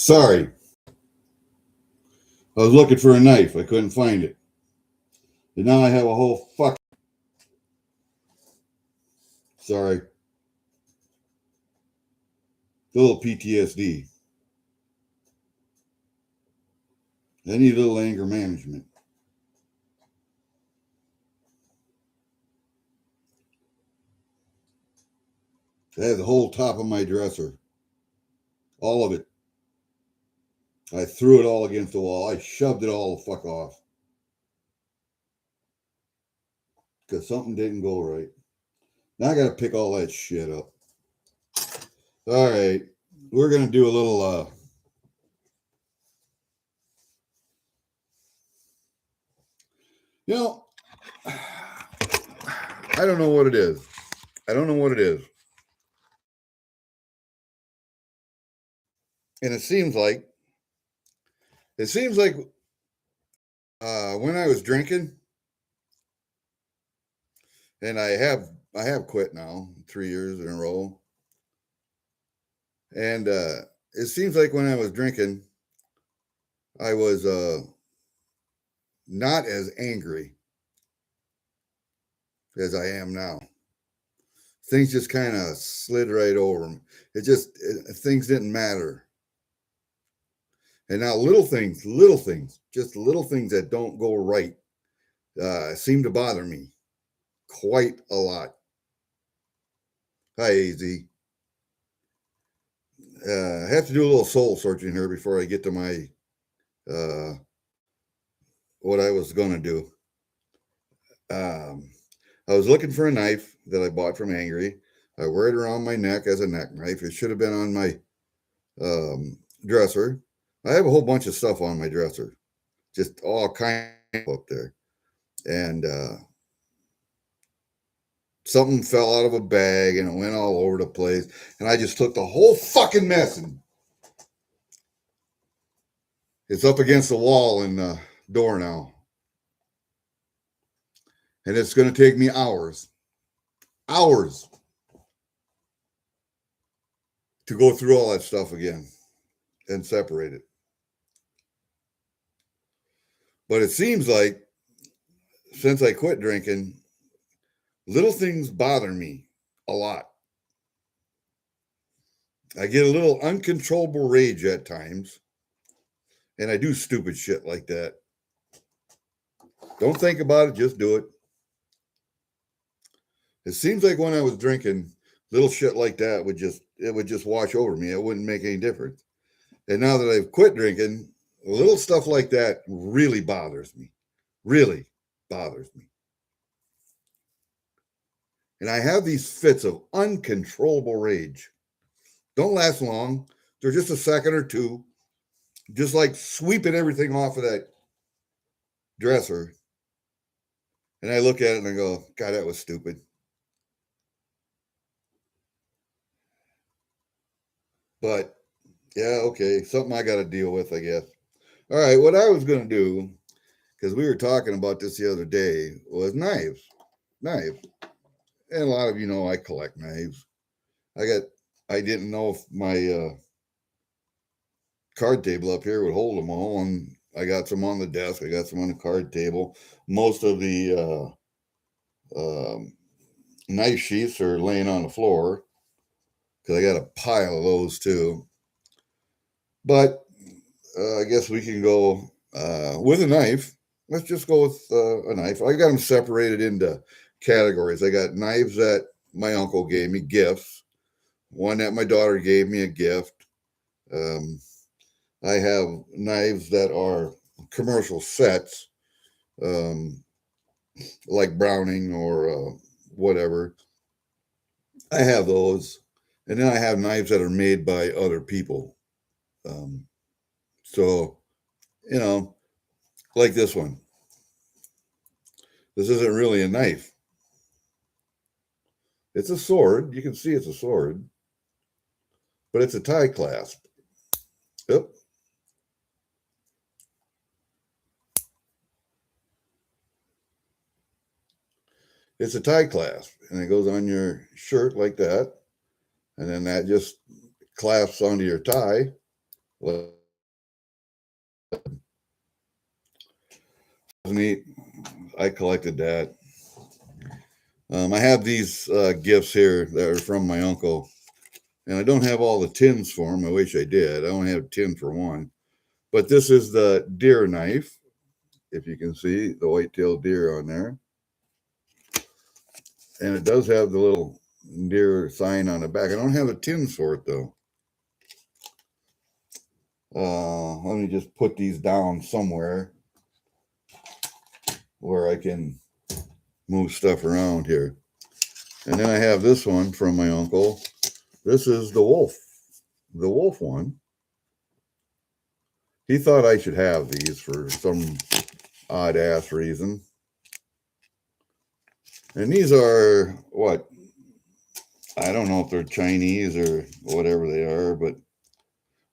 Sorry. I was looking for a knife. I couldn't find it. And now I have a whole fuck. Sorry. A little PTSD. I need a little anger management. I had the whole top of my dresser. All of it. I threw it all against the wall. I shoved it all the fuck off. Because something didn't go right. Now I got to pick all that shit up. All right. We're going to do a little, I don't know what it is. I don't know what it is. And it seems like when I was drinking, and I have quit now 3 years in a row. And it seems like when I was drinking, I was not as angry as I am now. Things just kind of slid right over them. Things didn't matter. And now little things, just little things that don't go right seem to bother me quite a lot. Hi, AZ. I have to do a little soul searching here before I get to my what I was going to do. I was looking for a knife that I bought from Angry. I wear it around my neck as a neck knife. It should have been on my dresser. I have a whole bunch of stuff on my dresser, just all kinds up there. And something fell out of a bag and it went all over the place. And I just took the whole fucking mess and it's up against the wall in the door now. And it's going to take me hours to go through all that stuff again and separate it. But it seems like since I quit drinking, little things bother me a lot. I get a little uncontrollable rage at times, and I do stupid shit like that. Don't think about it, just do it. It seems like when I was drinking, little shit like that would just wash over me. It wouldn't make any difference. And now that I've quit drinking, little stuff like that really bothers me. Really bothers me. And I have these fits of uncontrollable rage. Don't last long. They're just a second or two. Just like sweeping everything off of that dresser. And I look at it and I go, God, that was stupid. But yeah, okay, something I got to deal with, I guess. All right, what I was going to do, because we were talking about this the other day, was knives. Knives. And a lot of you know I collect knives. I didn't know if my card table up here would hold them all, and I got some on the desk. I got some on the card table. Most of the knife sheaths are laying on the floor because I got a pile of those too. But I guess we can go with a knife. Let's just go with a knife. I got them separated into categories. I got knives that my uncle gave me, gifts. One that my daughter gave me, a gift. I have knives that are commercial sets, like Browning or whatever. I have those. And then I have knives that are made by other people. So, like this one. This isn't really a knife. It's a sword. You can see it's a sword. But it's a tie clasp. Yep. It's a tie clasp. And it goes on your shirt like that. And then that just clasps onto your tie Neat. I collected that. I have these gifts here that are from my uncle, and I don't have all the tins for them. I wish I did. I only have 10 for one. But this is the deer knife. If you can see the white-tailed deer on there. And it does have the little deer sign on the back. I don't have the tins for it, though. Let me just put these down somewhere where I can move stuff around here. And then I have this one from my uncle. This is the wolf one. He thought I should have these for some odd ass reason. And these are what? I don't know if they're Chinese or whatever they are, but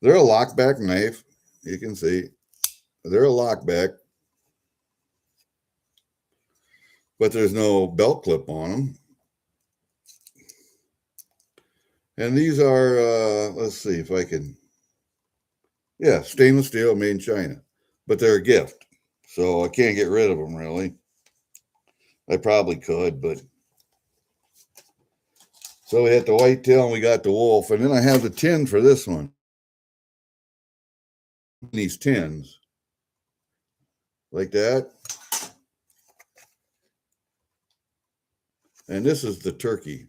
they're a lockback knife. You can see they're a lockback, but there's no belt clip on them. And these are, let's see if I can, yeah, stainless steel made in China, but they're a gift. So I can't get rid of them really. I probably could, but. So we had the whitetail and we got the wolf. And then I have the tin for this one. These tins. Like that. And this is the turkey.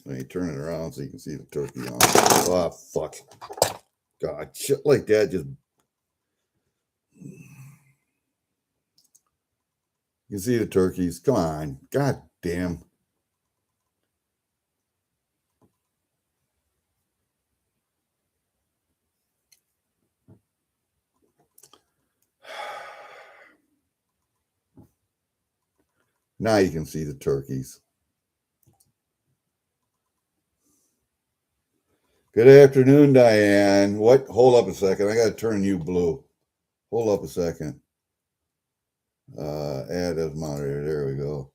Let me turn it around so you can see the turkey on it. Oh, fuck. God, shit like that just... You can see the turkeys. Come on. God damn. Now you can see the turkeys. Good afternoon, Diane. What? Hold up a second. I got to turn you blue. Hold up a second. Add as moderator. There we go.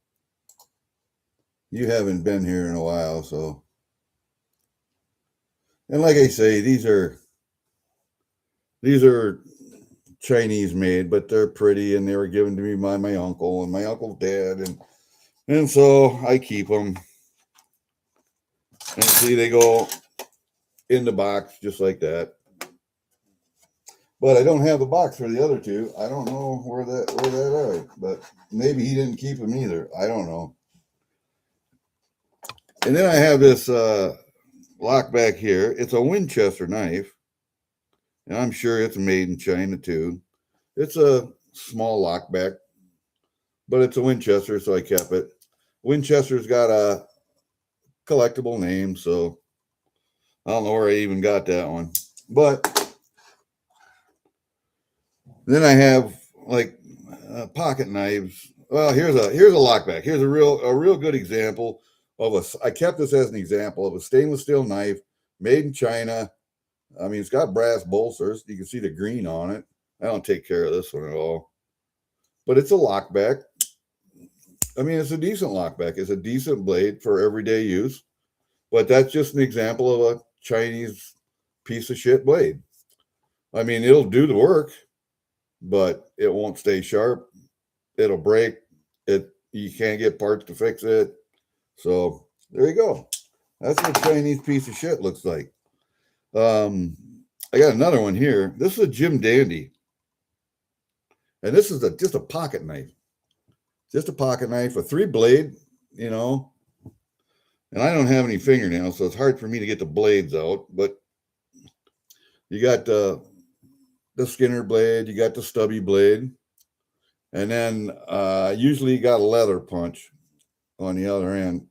You haven't been here in a while, so. And like I say, these are Chinese made, but they're pretty, and they were given to me by my uncle and my uncle's dad, and so I keep them. And see, they go in the box just like that. But I don't have the box for the other two. I don't know where that are, but maybe he didn't keep them either. I don't know. And then I have this lock back here. It's a Winchester knife, and I'm sure it's made in China too. It's a small lockback, but it's a Winchester, so I kept it. Winchester's got a collectible name, so I don't know where I even got that one. But then I have like pocket knives. Well, here's a lockback. Here's a real good example of I kept this as an example of a stainless steel knife made in China. I mean, it's got brass bolsters. You can see the green on it. I don't take care of this one at all. But it's a lockback. I mean, it's a decent lockback. It's a decent blade for everyday use. But that's just an example of a Chinese piece of shit blade. I mean, it'll do the work, but it won't stay sharp. It'll break. You can't get parts to fix it. So there you go. That's what a Chinese piece of shit looks like. I got another one here. This is a Jim Dandy. And this is just a pocket knife. Just a pocket knife, a 3-blade, you know. And I don't have any fingernails, so it's hard for me to get the blades out. But you got the Skinner blade, you got the stubby blade. And then usually you got a leather punch on the other end.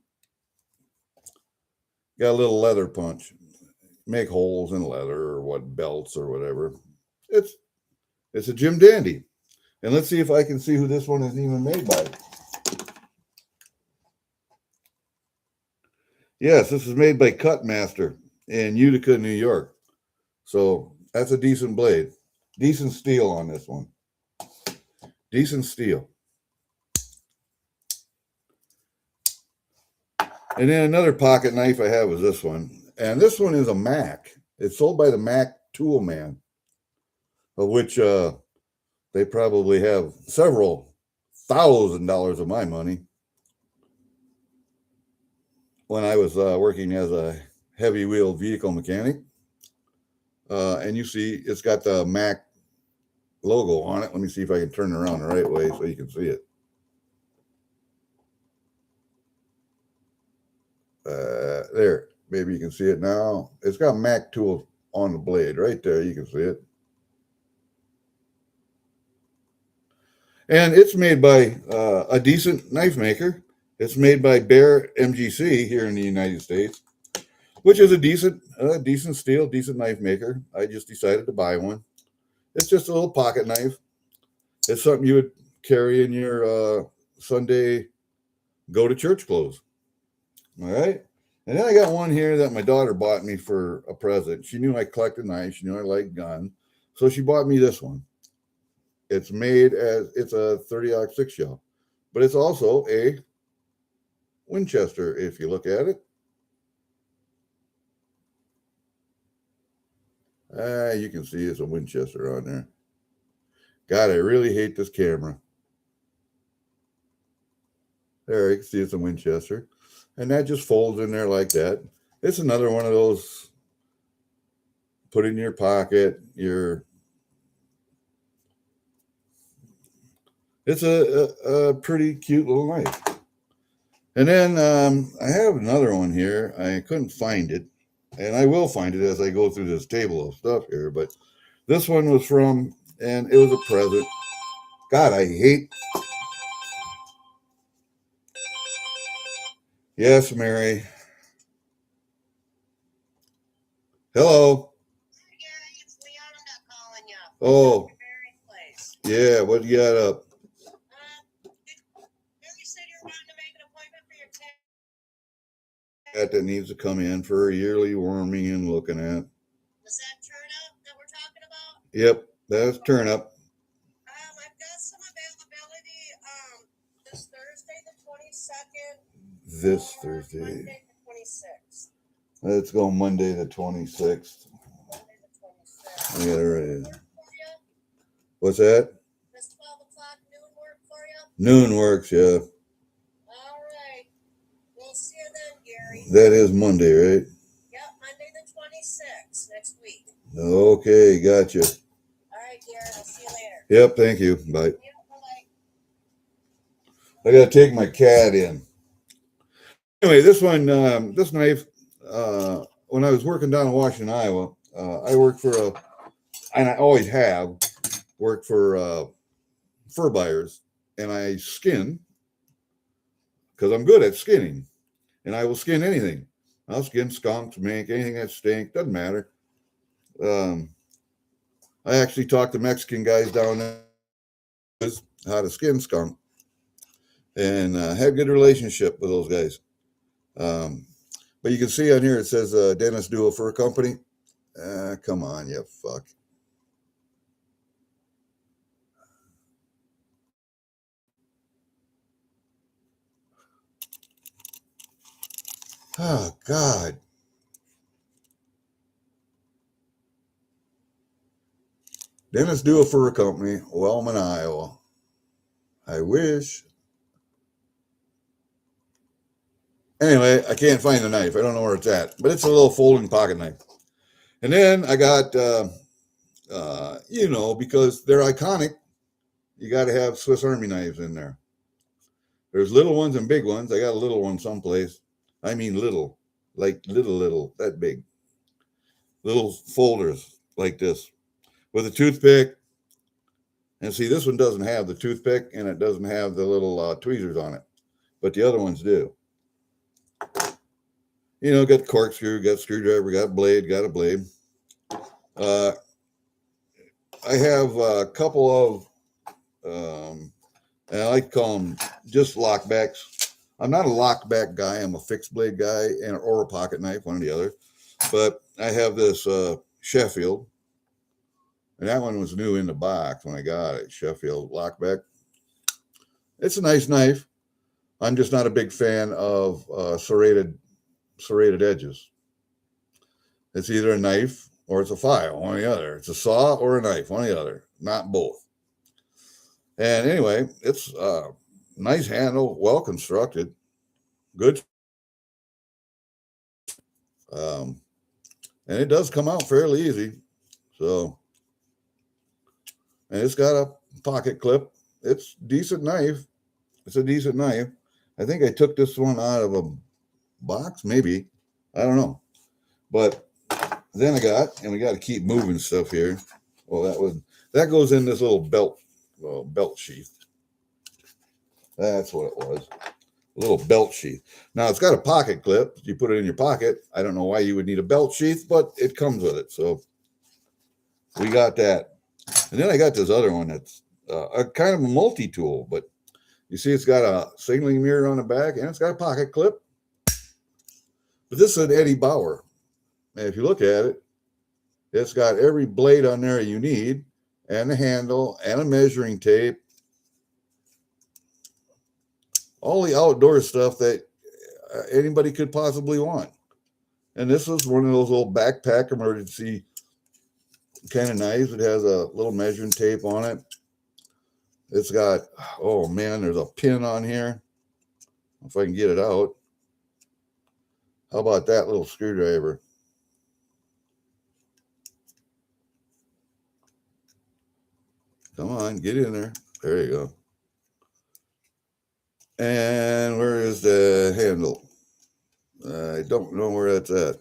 Got a little leather punch. Make holes in leather or what, belts or whatever. It's a Jim Dandy. And let's see if I can see who this one is even made by. Yes, this is made by Cutmaster in Utica, New York. So that's a decent blade. Decent steel on this one. Decent steel. And then another pocket knife I have is this one. And this one is a Mac. It's sold by the Mac Tool Man. of which they probably have several $1,000s of my money. When I was working as a heavy wheel vehicle mechanic, and you see it's got the Mac logo on it. Let me see if I can turn it around the right way so you can see it. There, maybe you can see it now. It's got Mac tools on the blade right there. You can see it. And it's made by a decent knife maker. It's made by Bear MGC here in the United States, which is a decent steel, decent knife maker. I just decided to buy one. It's just a little pocket knife. It's something you would carry in your Sunday go to church clothes. All right. And then I got one here that my daughter bought me for a present. She knew I collected knives. She knew I liked guns. So she bought me this one. It's made as, it's a 30-06 shell, but it's also a Winchester if you look at it. You can see it's a Winchester on there. God, I really hate this camera. There, you can see it's a Winchester. And that just folds in there like that. It's another one of those put in your pocket. It's a pretty cute little knife. And then I have another one here. I couldn't find it. And I will find it as I go through this table of stuff here. But this one was from, and it was a present. God, I hate. Yes, Mary. Hello. Oh, yeah. What you got up? That needs to come in for a yearly worming and looking at. Was that turnip that we're talking about? Yep, that's turnip. I've got some availability this Thursday the 22nd. This Thursday. Monday the 26th. Let's go Monday the 26th. Monday the 26th. Yeah, right. What's that? Does 12 o'clock noon work for you? Noon works, yeah. All right. We'll see you then, Gary. That is Monday, right? Yep, Monday the 26th, next week. Okay, gotcha. All right, Gary, I'll see you later. Yep, thank you. Bye. Yep, bye. I gotta take my cat in. Anyway, this one, this knife, when I was working down in Washington, Iowa, I worked for and I always have worked for fur buyers, and I skin because I'm good at skinning, and I will skin anything. I'll skin skunks, mink, anything that stink, doesn't matter. I actually talked to Mexican guys down there how to skin skunk, and had a good relationship with those guys. But you can see on here it says Dennis Duo Fur Company. Come on, you fuck. Oh, God. Dennis Duo Fur Company, Wellman, Iowa. I wish. Anyway, I can't find the knife. I don't know where it's at, but it's a little folding pocket knife. And then I got, because they're iconic, you got to have Swiss Army knives in there. There's little ones and big ones. I got a little one someplace. I mean little, like little, that big. Little folders like this with a toothpick. And see, this one doesn't have the toothpick and it doesn't have the little tweezers on it, but the other ones do. You know, got corkscrew, got screwdriver, got blade, got a blade. I have a couple of, and I like to call them just lockbacks. I'm not a lockback guy. I'm a fixed blade guy or a pocket knife, one or the other. But I have this Sheffield, and that one was new in the box when I got it. Sheffield lockback. It's a nice knife. I'm just not a big fan of serrated edges. It's either a knife or it's a file, one or the other. It's a saw or a knife, one or the other, not both. And anyway, it's a nice handle, well constructed, good. Um, and it does come out fairly easy. So, and it's got a pocket clip. It's decent knife. It's a decent knife. I think I took this one out of a box, maybe. I don't know. But then I got, and we got to keep moving stuff here. Well, that goes in this little belt sheath. That's what it was. A little belt sheath. Now it's got a pocket clip. You put it in your pocket. I don't know why you would need a belt sheath, but it comes with it. So we got that. And then I got this other one that's a kind of a multi-tool, but you see it's got a signaling mirror on the back and it's got a pocket clip. But this is an Eddie Bauer. And if you look at it, it's got every blade on there you need and a handle and a measuring tape. All the outdoor stuff that anybody could possibly want. And this is one of those little backpack emergency kind of knives. It has a little measuring tape on it. It's got, oh man, there's a pin on here. If I can get it out. How about that little screwdriver? Come on, get in there. There you go. And where is the handle? I don't know where that's at.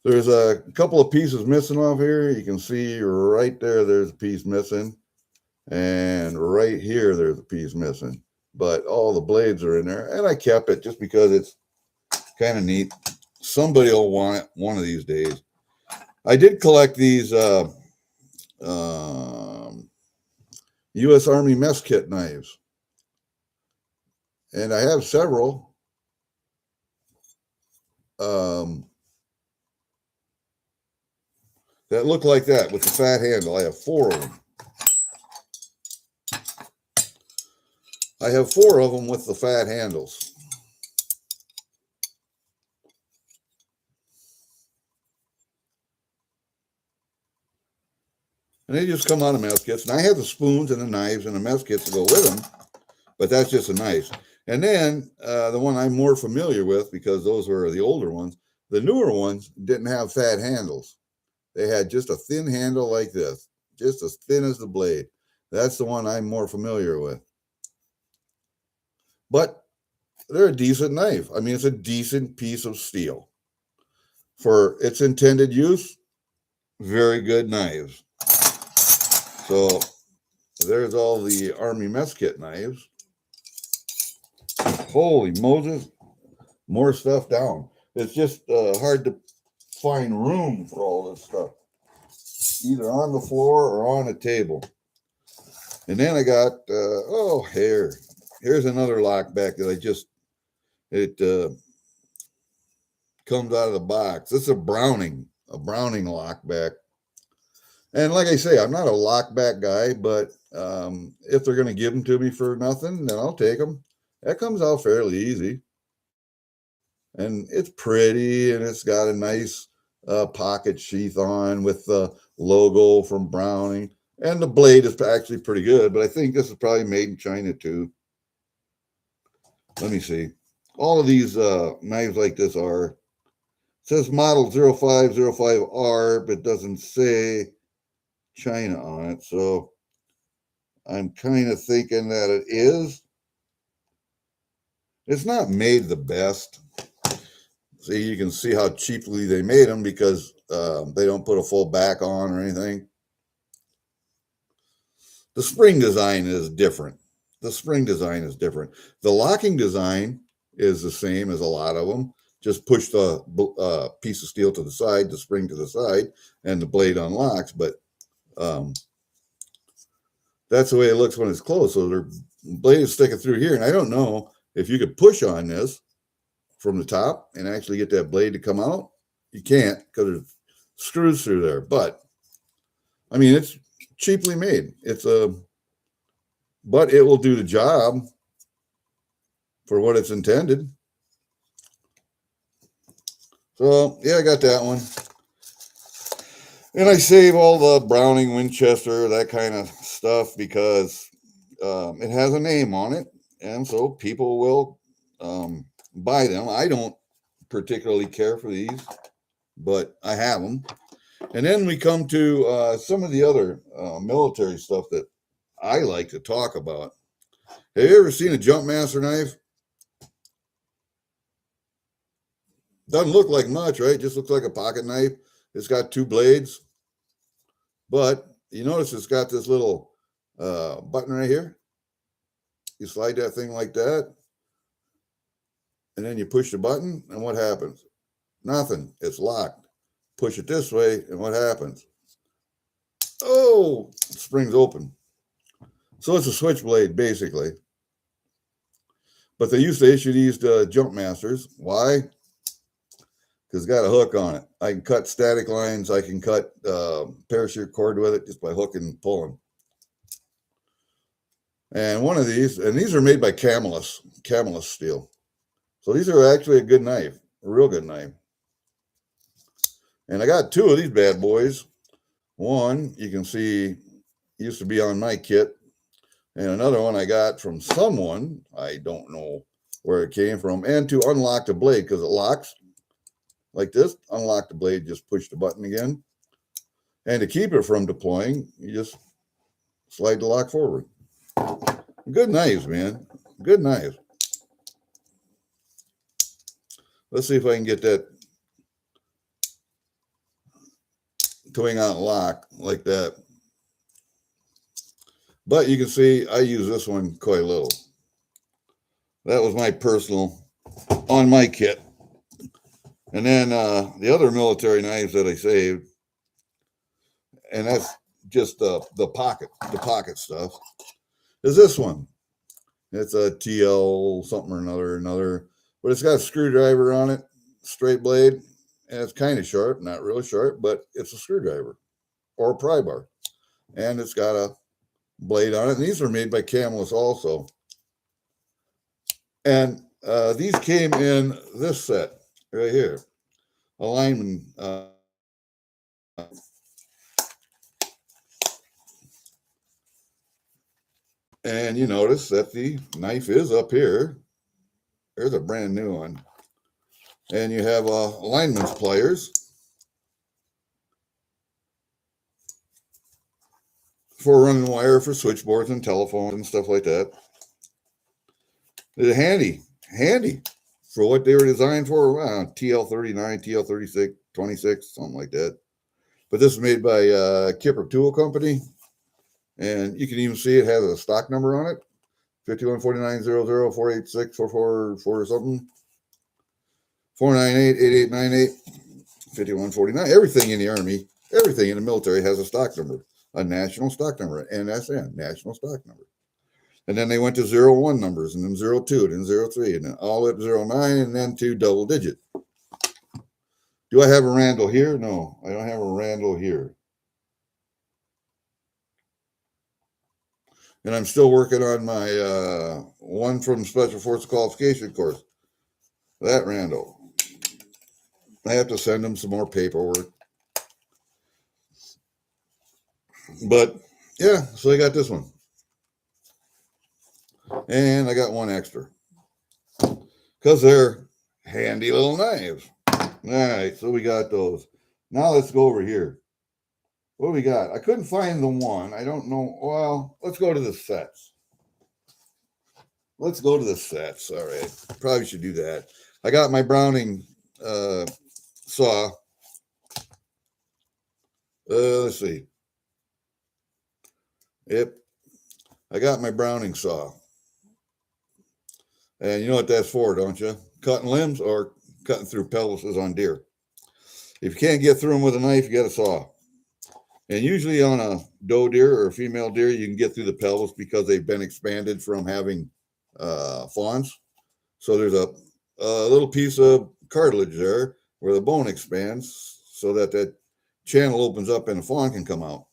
There's a couple of pieces missing off here. You can see right there, there's a piece missing. And right here, there's a piece missing. But all the blades are in there. And I kept it just because it's kind of neat. Somebody will want it one of these days. I did collect these U.S. Army mess kit knives. And I have several. That look like that with the fat handle. I have 4 of them. I have 4 of them with the fat handles. And they just come out of mess kits. And I have the spoons and the knives and the mess kits to go with them. But that's just a nice. And then the one I'm more familiar with, because those were the older ones, the newer ones didn't have fat handles. They had just a thin handle like this, just as thin as the blade. That's the one I'm more familiar with. But they're a decent knife. I mean, it's a decent piece of steel. For its intended use, very good knives. So there's all the Army mess kit knives. Holy Moses, more stuff down. It's just hard to find room for all this stuff, either on the floor or on a table. And then I got, here's another lockback that it comes out of the box. This is a Browning lockback. And like I say, I'm not a lockback guy, but if they're going to give them to me for nothing, then I'll take them. That comes out fairly easy. And it's pretty, and it's got a nice pocket sheath on with the logo from Browning. And the blade is actually pretty good, but I think this is probably made in China too. Let me see. All of these knives like this are, it says model 0505R, but it doesn't say China on it. So I'm kind of thinking that it is. It's not made the best. See, you can see how cheaply they made them because they don't put a full back on or anything. The spring design is different. The locking design is the same as a lot of them. Just push the piece of steel to the side, the spring to the side, and the blade unlocks. But that's the way it looks when it's closed. So the blade is sticking through here. And I don't know if you could push on this from the top and actually get that blade to come out. You can't because there's screws through there. But, I mean, it's cheaply made. But it will do the job for what it's intended. So, yeah, I got that one. And I save all the Browning, Winchester, that kind of stuff because it has a name on it. And so people will buy them. I don't particularly care for these, but I have them. And then we come to some of the other military stuff that I like to talk about. Have you ever seen a Jumpmaster knife? Doesn't look like much, right? Just looks like a pocket knife. It's got two blades, but you notice it's got this little button right here. You slide that thing like that, and then you push the button, and what happens? Nothing. It's locked. Push it this way, and what happens? Oh, it springs open. So it's a switchblade, basically. But they used to issue these to Jumpmasters. Why? Because it's got a hook on it. I can cut static lines. I can cut parachute cord with it just by hooking and pulling. And one of these, and these are made by Camillus steel. So these are actually a good knife, a real good knife. And I got two of these bad boys. One, you can see, used to be on my kit. And another one I got from someone, I don't know where it came from. And to unlock the blade, because it locks like this, unlock the blade, just push the button again. And to keep it from deploying, you just slide the lock forward. Good knives, man. Good knives. Let's see if I can get that going on lock like that. But you can see I use this one quite a little. That was my personal on my kit. And then the other military knives that I saved, and that's just the pocket stuff, is this one. It's a TL something or another, but it's got a screwdriver on it, straight blade, and it's kind of sharp, not really sharp, but it's a screwdriver or a pry bar. And it's got a blade on it. And these are made by Camillus also. And these came in this set right here, a lineman. And you notice that the knife is up here. There's a brand new one. And you have lineman's pliers for running wire for switchboards and telephones and stuff like that. They're handy for what they were designed for. TL39, TL36, 26, something like that. But this is made by Kipper Tool Company. And you can even see it has a stock number on it. 514900486444 or something. 4988898 5149. Everything in the Army, everything in the military has a stock number, a national stock number, NSN, national stock number. And then they went to 01 numbers, and then 02, and then 03, and then all up 09, and then to double digit. Do I have a Randall here? No, I don't have a Randall here. And I'm still working on my one from Special Forces Qualification course. That Randall. I have to send them some more paperwork. But yeah, so I got this one. And I got one extra. Because they're handy little knives. All right, so we got those. Now let's go over here. What do we got? I couldn't find the one. I don't know. Well, let's go to the sets. Let's go to the sets. All right. Probably should do that. I got my Browning saw. Let's see. Yep. I got my Browning saw. And you know what that's for, don't you? Cutting limbs or cutting through pelvises on deer. If you can't get through them with a knife, you got a saw. And usually on a doe deer or a female deer, you can get through the pelvis because they've been expanded from having fawns. So there's a little piece of cartilage there where the bone expands so that that channel opens up and the fawn can come out.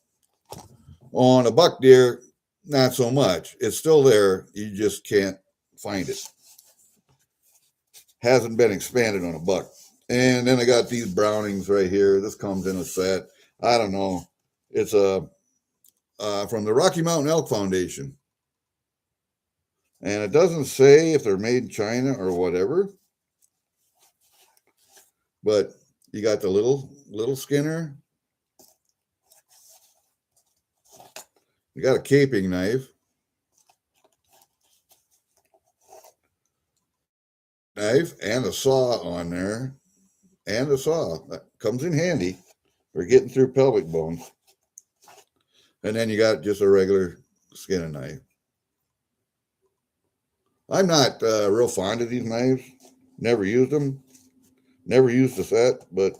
On a buck deer, not so much. It's still there. You just can't find it. Hasn't been expanded on a buck. And then I got these Brownings right here. This comes in a set. I don't know. It's from the Rocky Mountain Elk Foundation. And it doesn't say if they're made in China or whatever. But you got the little Skinner. You got a caping knife. And a saw on there. And a saw. That comes in handy for getting through pelvic bones. And then you got just a regular skinning knife. I'm not real fond of these knives. Never used them. Never used a set, but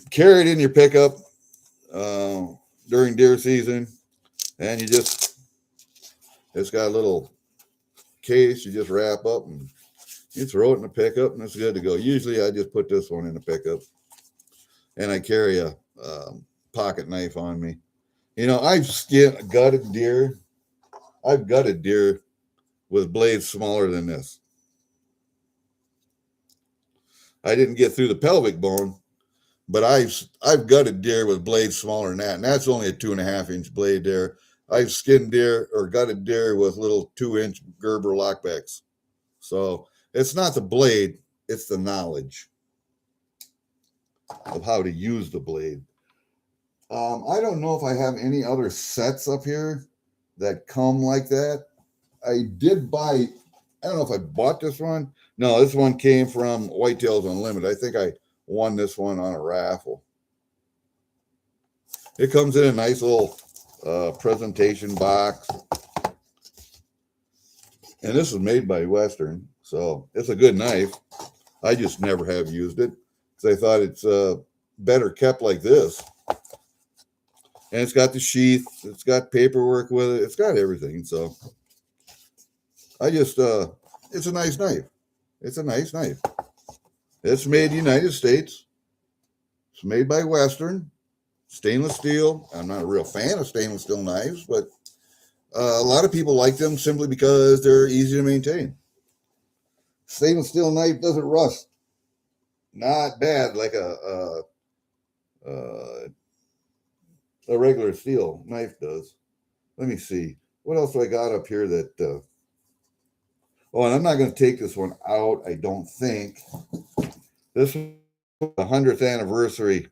carry it in your pickup during deer season, and it's got a little case you just wrap up and you throw it in the pickup, and it's good to go. Usually, I just put this one in the pickup, and I carry a pocket knife on me. You know, I've gutted deer. I've gutted deer with blades smaller than this. I didn't get through the pelvic bone, but I've gutted deer with blades smaller than that, and that's only a 2.5-inch blade there. I've skinned deer or gutted deer with little 2-inch Gerber lockbacks. So it's not the blade, it's the knowledge of how to use the blade. I don't know if I have any other sets up here that come like that. I did buy, I don't know if I bought this one. No, this one came from Whitetails Unlimited. I think I won this one on a raffle. It comes in a nice little presentation box. And this is made by Western, so it's a good knife. I just never have used it because I thought it's better kept like this. And it's got the sheath, it's got paperwork with it, it's got everything. So I just, it's a nice knife. It's a nice knife. It's made in the United States. It's made by Western, stainless steel. I'm not a real fan of stainless steel knives, but a lot of people like them simply because they're easy to maintain. Stainless steel knife doesn't rust. Not bad like a regular steel knife does. Let me see. What else do I got up here that... Oh, and I'm not going to take this one out, I don't think. This is the 100th anniversary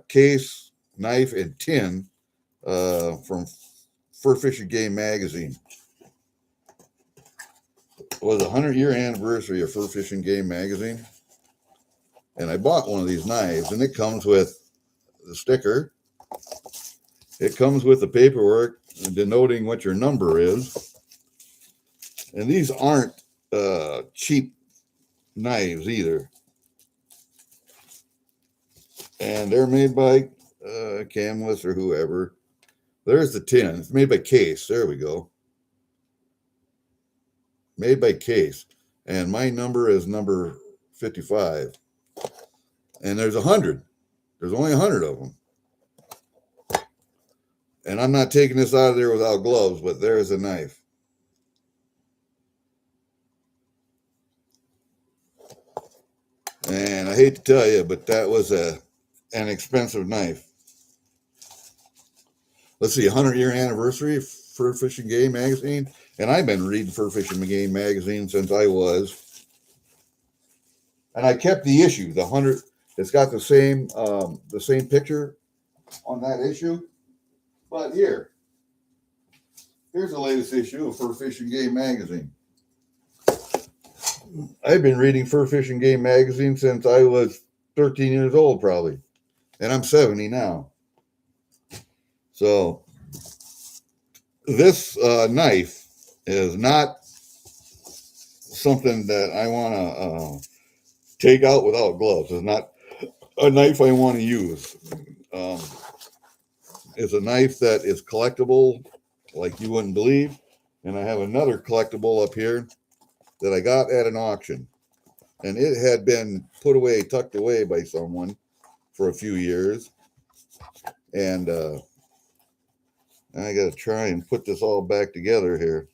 case, knife, and tin from Fur Fishing Game magazine. It was a 100-year anniversary of Fur Fishing Game magazine. And I bought one of these knives, and it comes with the sticker. It comes with the paperwork denoting what your number is. And these aren't cheap knives either. And they're made by Camless or whoever. There's the tin. It's made by Case. There we go. Made by Case. And my number is number 55. And there's 100. There's only 100 of them. And I'm not taking this out of there without gloves, but there's a knife. And I hate to tell you, but that was an expensive knife. Let's see, 100-year anniversary of Fur Fishing Game magazine. And I've been reading Fur Fishing Game magazine since I was. And I kept the issue, the 100. It's got the same picture on that issue. But here's the latest issue of Fur Fishing Game magazine. I've been reading Fur Fishing Game magazine since I was 13 years old, probably. And I'm 70 now. So this knife is not something that I want to take out without gloves. It's not a knife I want to use. It's a knife that is collectible like you wouldn't believe. And I have another collectible up here that I got at an auction. And it had been put away, tucked away by someone for a few years. And I got to try and put this all back together here.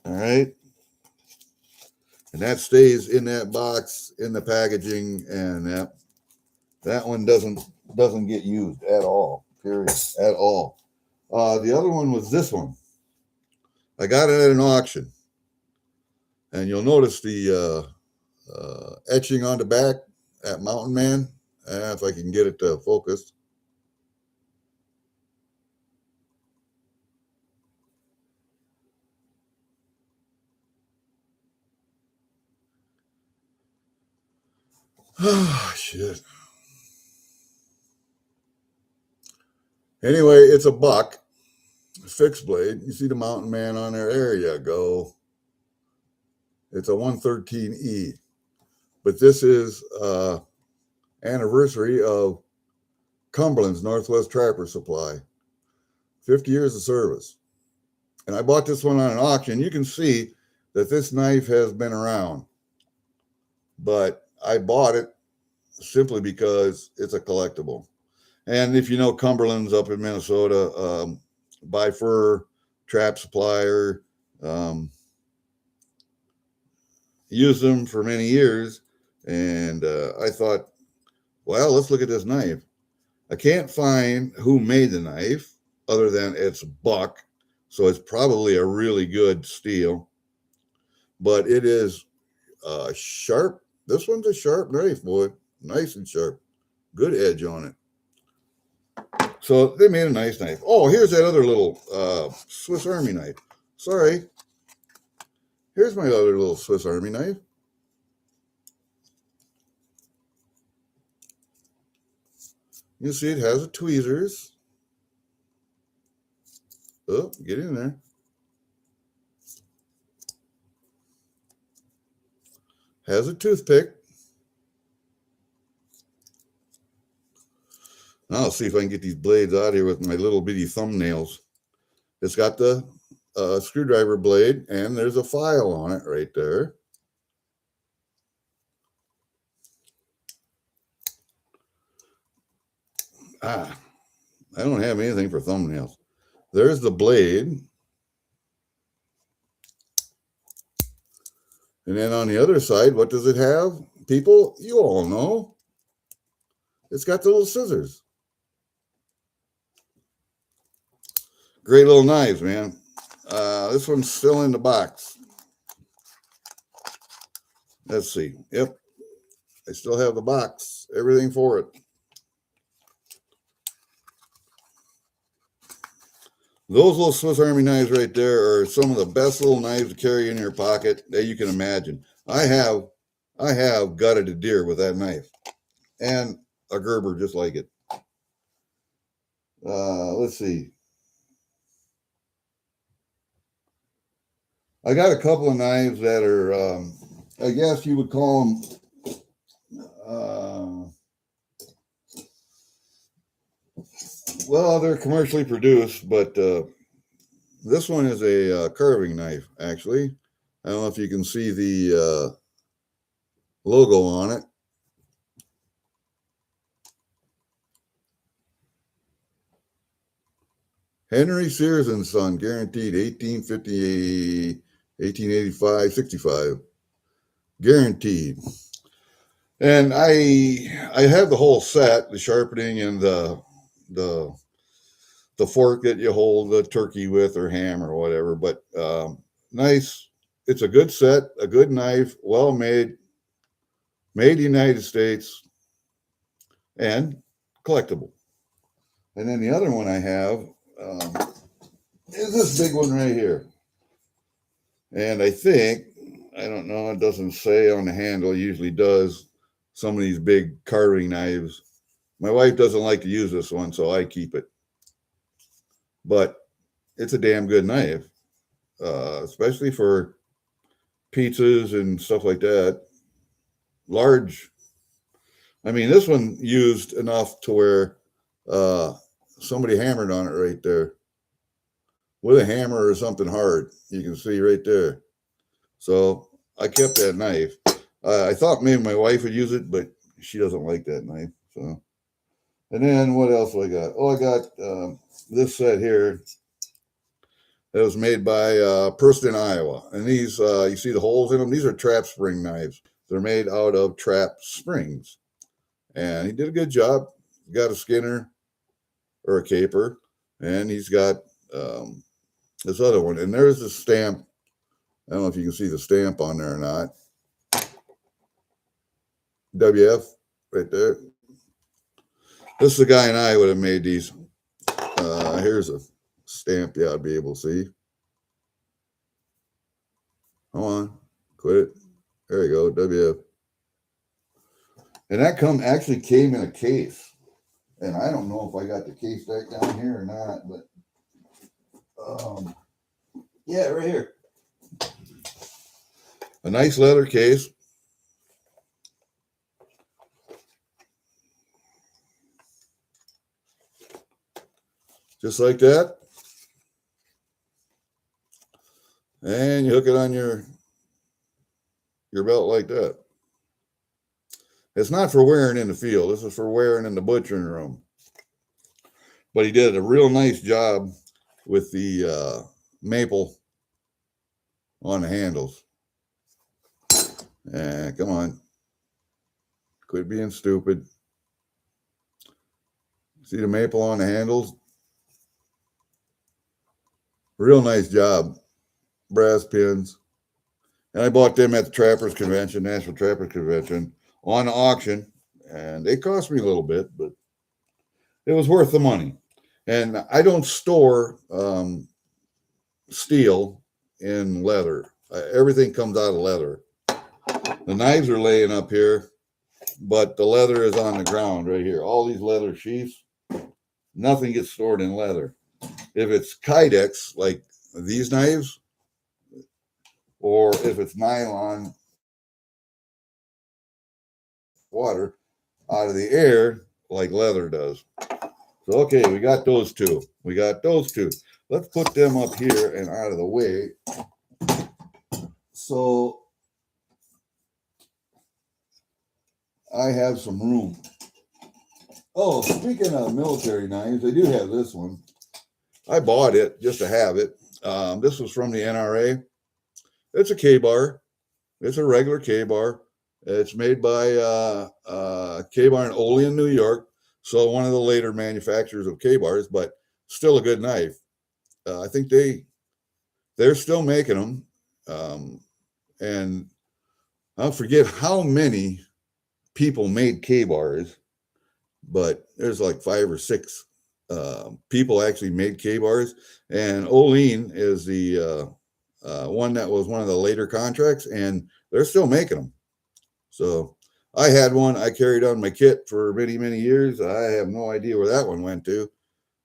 All right. And that stays in that box in the packaging, and that one doesn't get used at all. Period. At all. The other one was this one. I got it at an auction, and you'll notice the etching on the back at Mountain Man. If I can get it to focus. Oh, shit. Anyway, it's a buck, fixed blade. You see the Mountain Man on there? There you go. It's a 113E. But this is anniversary of Cumberland's Northwest Trapper Supply. 50 years of service. And I bought this one on an auction. You can see that this knife has been around. But I bought it simply because it's a collectible. And if you know Cumberland's up in Minnesota, by fur trap supplier, used them for many years. And I thought, well, let's look at this knife. I can't find who made the knife other than it's buck. So it's probably a really good steel. But it is sharp. This one's a sharp knife, boy. Nice and sharp. Good edge on it. So they made a nice knife. Oh, here's that other little Swiss Army knife. Sorry. Here's my other little Swiss Army knife. You see it has a tweezers. Oh, get in there. Has a toothpick. Now I'll see if I can get these blades out here with my little bitty thumbnails. It's got the screwdriver blade, and there's a file on it right there. I don't have anything for thumbnails. There's the blade. And then on the other side, what does it have? People, you all know. It's got the little scissors. Great little knives, man. This one's still in the box. Let's see. Yep. I still have the box. Everything for it. Those little Swiss Army knives right there are some of the best little knives to carry in your pocket that you can imagine. I have gutted a deer with that knife, and a Gerber just like it. Let's see. I got a couple of knives that are, I guess you would call them, well, they're commercially produced, but this one is a carving knife, actually. I don't know if you can see the logo on it. Henry Sears and Son, guaranteed 1850, 1885, 65. Guaranteed. And I have the whole set, the sharpening and the fork that you hold the turkey with or ham or whatever. But nice. It's a good set, a good knife, well made, made United States, and collectible. And then the other one I have is this big one right here. And I think, I don't know, it doesn't say on the handle, it usually does, some of these big carving knives. My wife doesn't like to use this one, so I keep it. But it's a damn good knife, especially for pizzas and stuff like that. Large. I mean, this one used enough to where somebody hammered on it right there with a hammer or something hard. You can see right there. So I kept that knife. I thought maybe my wife would use it, but she doesn't like that knife. So, and then what else do I got? Oh, I got this set here. It was made by Purston, Iowa. And these, you see the holes in them? These are trap spring knives. They're made out of trap springs. And he did a good job. He got a Skinner or a caper. And he's got this other one. And there's the stamp. I don't know if you can see the stamp on there or not. WF right there. This is the guy in Iowa that made these. Here's a stamp you ought to be able to see. Come on, quit it. There you go, WF. And that actually came in a case. And I don't know if I got the case back down here or not, but yeah, right here. A nice leather case. Just like that. And you hook it on your belt like that. It's not for wearing in the field. This is for wearing in the butchering room. But he did a real nice job with the maple on the handles. Come on. Quit being stupid. See the maple on the handles? Real nice job. Brass pins. And I bought them at the Trappers Convention, National Trappers Convention, on auction. And they cost me a little bit, but it was worth the money. And I don't store steel in leather. Everything comes out of leather. The knives are laying up here, but the leather is on the ground right here. All these leather sheaths, nothing gets stored in leather. If it's Kydex, like these knives, or if it's nylon, water out of the air like leather does. So, okay, we got those two. Let's put them up here and out of the way. So I have some room. Oh, speaking of military knives, I do have this one. I bought it just to have it. This was from the NRA. It's a K-bar. It's a regular K-bar. It's made by K-bar in Olean, New York. So one of the later manufacturers of K-bars, but still a good knife. I think they're still making them. And I'll forget how many people made K-bars, but there's like 5 or 6 people actually made K-bars. And Olean is the one that was one of the later contracts, and they're still making them. So I had one. I carried on my kit for many, many years. I have no idea where that one went to,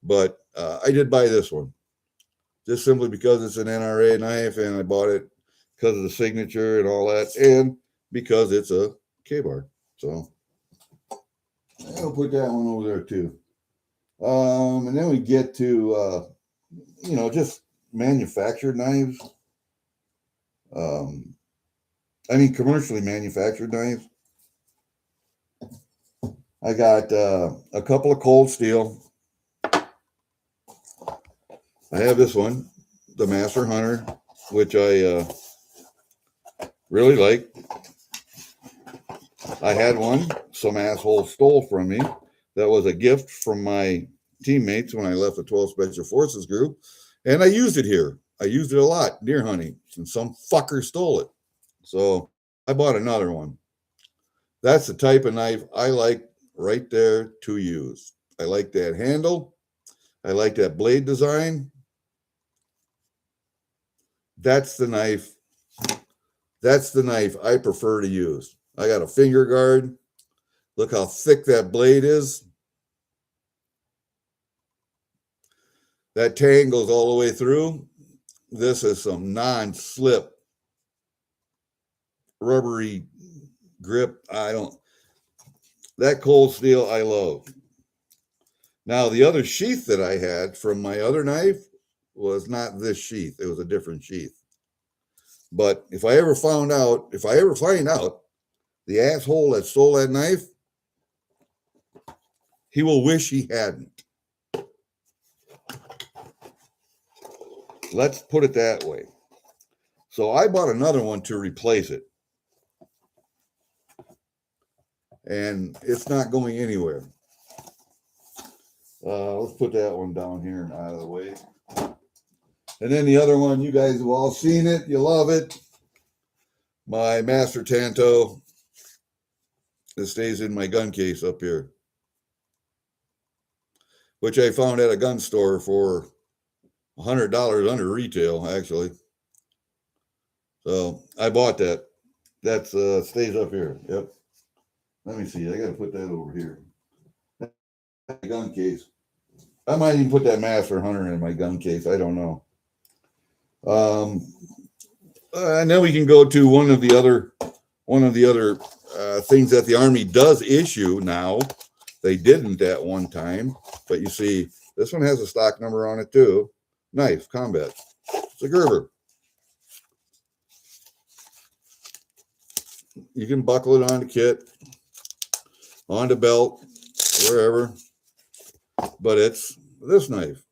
but I did buy this one just simply because it's an NRA knife, and I bought it because of the signature and all that, and because it's a K-bar. So I'll put that one over there too. And then we get to, just manufactured knives. Commercially manufactured knives. I got a couple of Cold Steel. I have this one, the Master Hunter, which I really like. I had one some asshole stole from me. That was a gift from my teammates when I left the 12th Special Forces group. And I used it here. I used it a lot, deer hunting, and some fucker stole it. So I bought another one. That's the type of knife I like right there to use. I like that handle. I like that blade design. That's the knife. That's the knife I prefer to use. I got a finger guard. Look how thick that blade is. That tang goes all the way through. This is some non-slip rubbery grip. That Cold Steel I love. Now, the other sheath that I had from my other knife was not this sheath. It was a different sheath. But if I ever find out the asshole that stole that knife, he will wish he hadn't. Let's put it that way. So I bought another one to replace it. And it's not going anywhere. Let's put that one down here and out of the way. And then the other one, you guys have all seen it. You love it. My Master Tanto. It stays in my gun case up here, which I found at a gun store for $100 under retail, actually. So I bought that. That stays up here. Yep. Let me see. I got to put that over here. Gun case. I might even put that Master Hunter in my gun case. I don't know. And then we can go to one of the other things that the Army does issue now. They didn't at one time, but you see, this one has a stock number on it too. Knife combat. It's a Gerber. You can buckle it on the kit, on the belt, wherever. But it's this knife,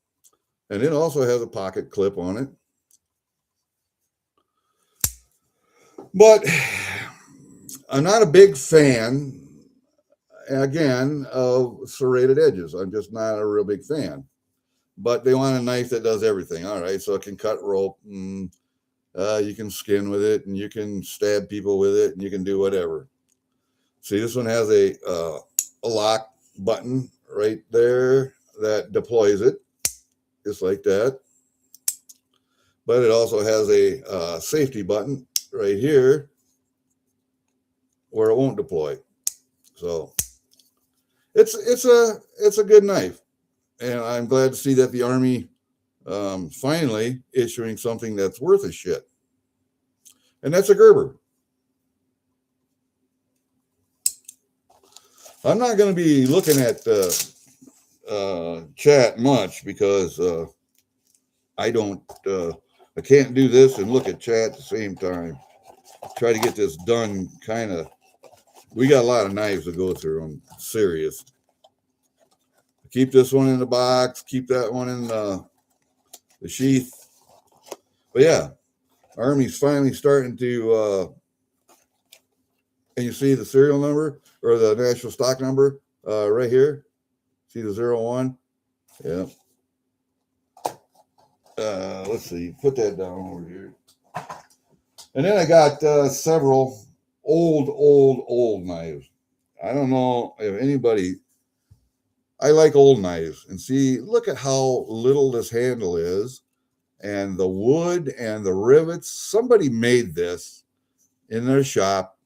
and it also has a pocket clip on it. But I'm not a big fan, again, of serrated edges. I'm just not a real big fan. But they want a knife that does everything. All right, so it can cut rope, and you can skin with it, and you can stab people with it, and you can do whatever. See, this one has a lock button right there that deploys it, just like that. But it also has a safety button right here where it won't deploy. So it's a good knife, and I'm glad to see that the Army finally issuing something that's worth a shit, and that's a Gerber. I'm not going to be looking at chat much because I can't do this and look at chat at the same time. Try to get this done kind of. We got a lot of knives to go through. I'm serious. Keep this one in the box. Keep that one in the sheath. But yeah, Army's finally starting to. And you see the serial number or the national stock number right here. See the 01? Yeah. Let's see. Put that down over here. And then I got several old knives. I don't know if anybody. I like old knives. And see, look at how little this handle is. And the wood and the rivets. Somebody made this in their shop.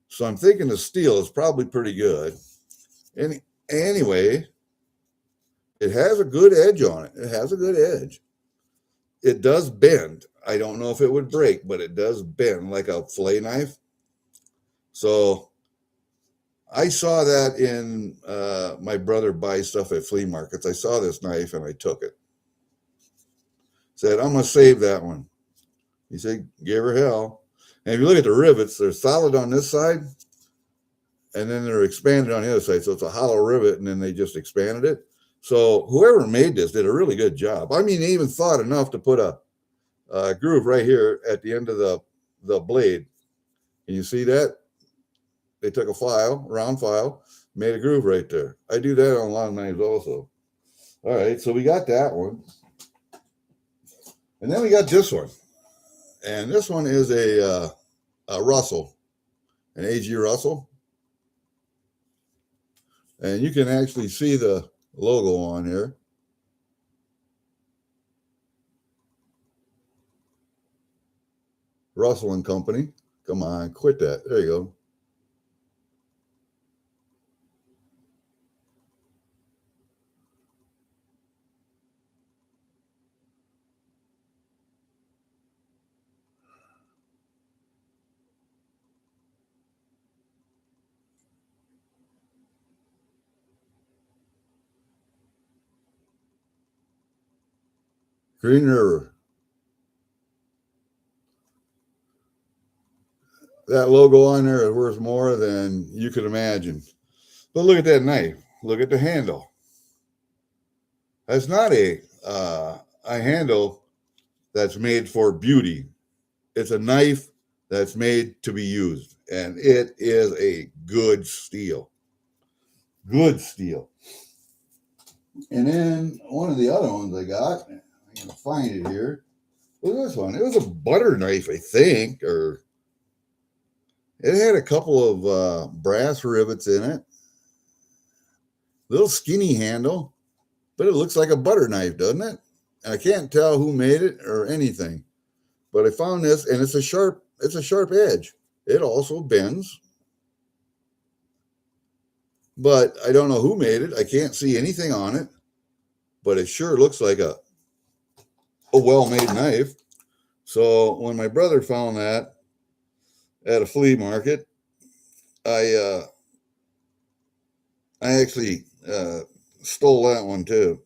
So I'm thinking the steel is probably pretty good. And anyway, it has a good edge on it. It has a good edge. It does bend. I don't know if it would break, but it does bend like a fillet knife. So I saw that in my brother buys stuff at flea markets. I saw this knife and I took it. Said, I'm going to save that one. He said, give her hell. And if you look at the rivets, they're solid on this side, and then they're expanded on the other side. So it's a hollow rivet, and then they just expanded it. So whoever made this did a really good job. I mean, they even thought enough to put a groove right here at the end of the blade. Can you see that? They took a round file, made a groove right there. I do that on a lot of knives also. All right, so we got that one. And then we got this one. And this one is a Russell, an A.G. Russell. And you can actually see the logo on here. Russell and Company. Come on, quit that. There you go. Green River. That logo on there is worth more than you could imagine. But look at that knife. Look at the handle. That's not a a handle that's made for beauty. It's a knife that's made to be used, and it is a good steel. Good steel. And then one of the other ones I got, I'm going to find it here. Look at this one. It was a butter knife, I think, or it had a couple of brass rivets in it. Little skinny handle, but it looks like a butter knife, doesn't it? And I can't tell who made it or anything. But I found this, and it's a sharp edge. It also bends. But I don't know who made it. I can't see anything on it. But it sure looks like a well-made knife. So when my brother found that at a flea market, I actually stole that one too.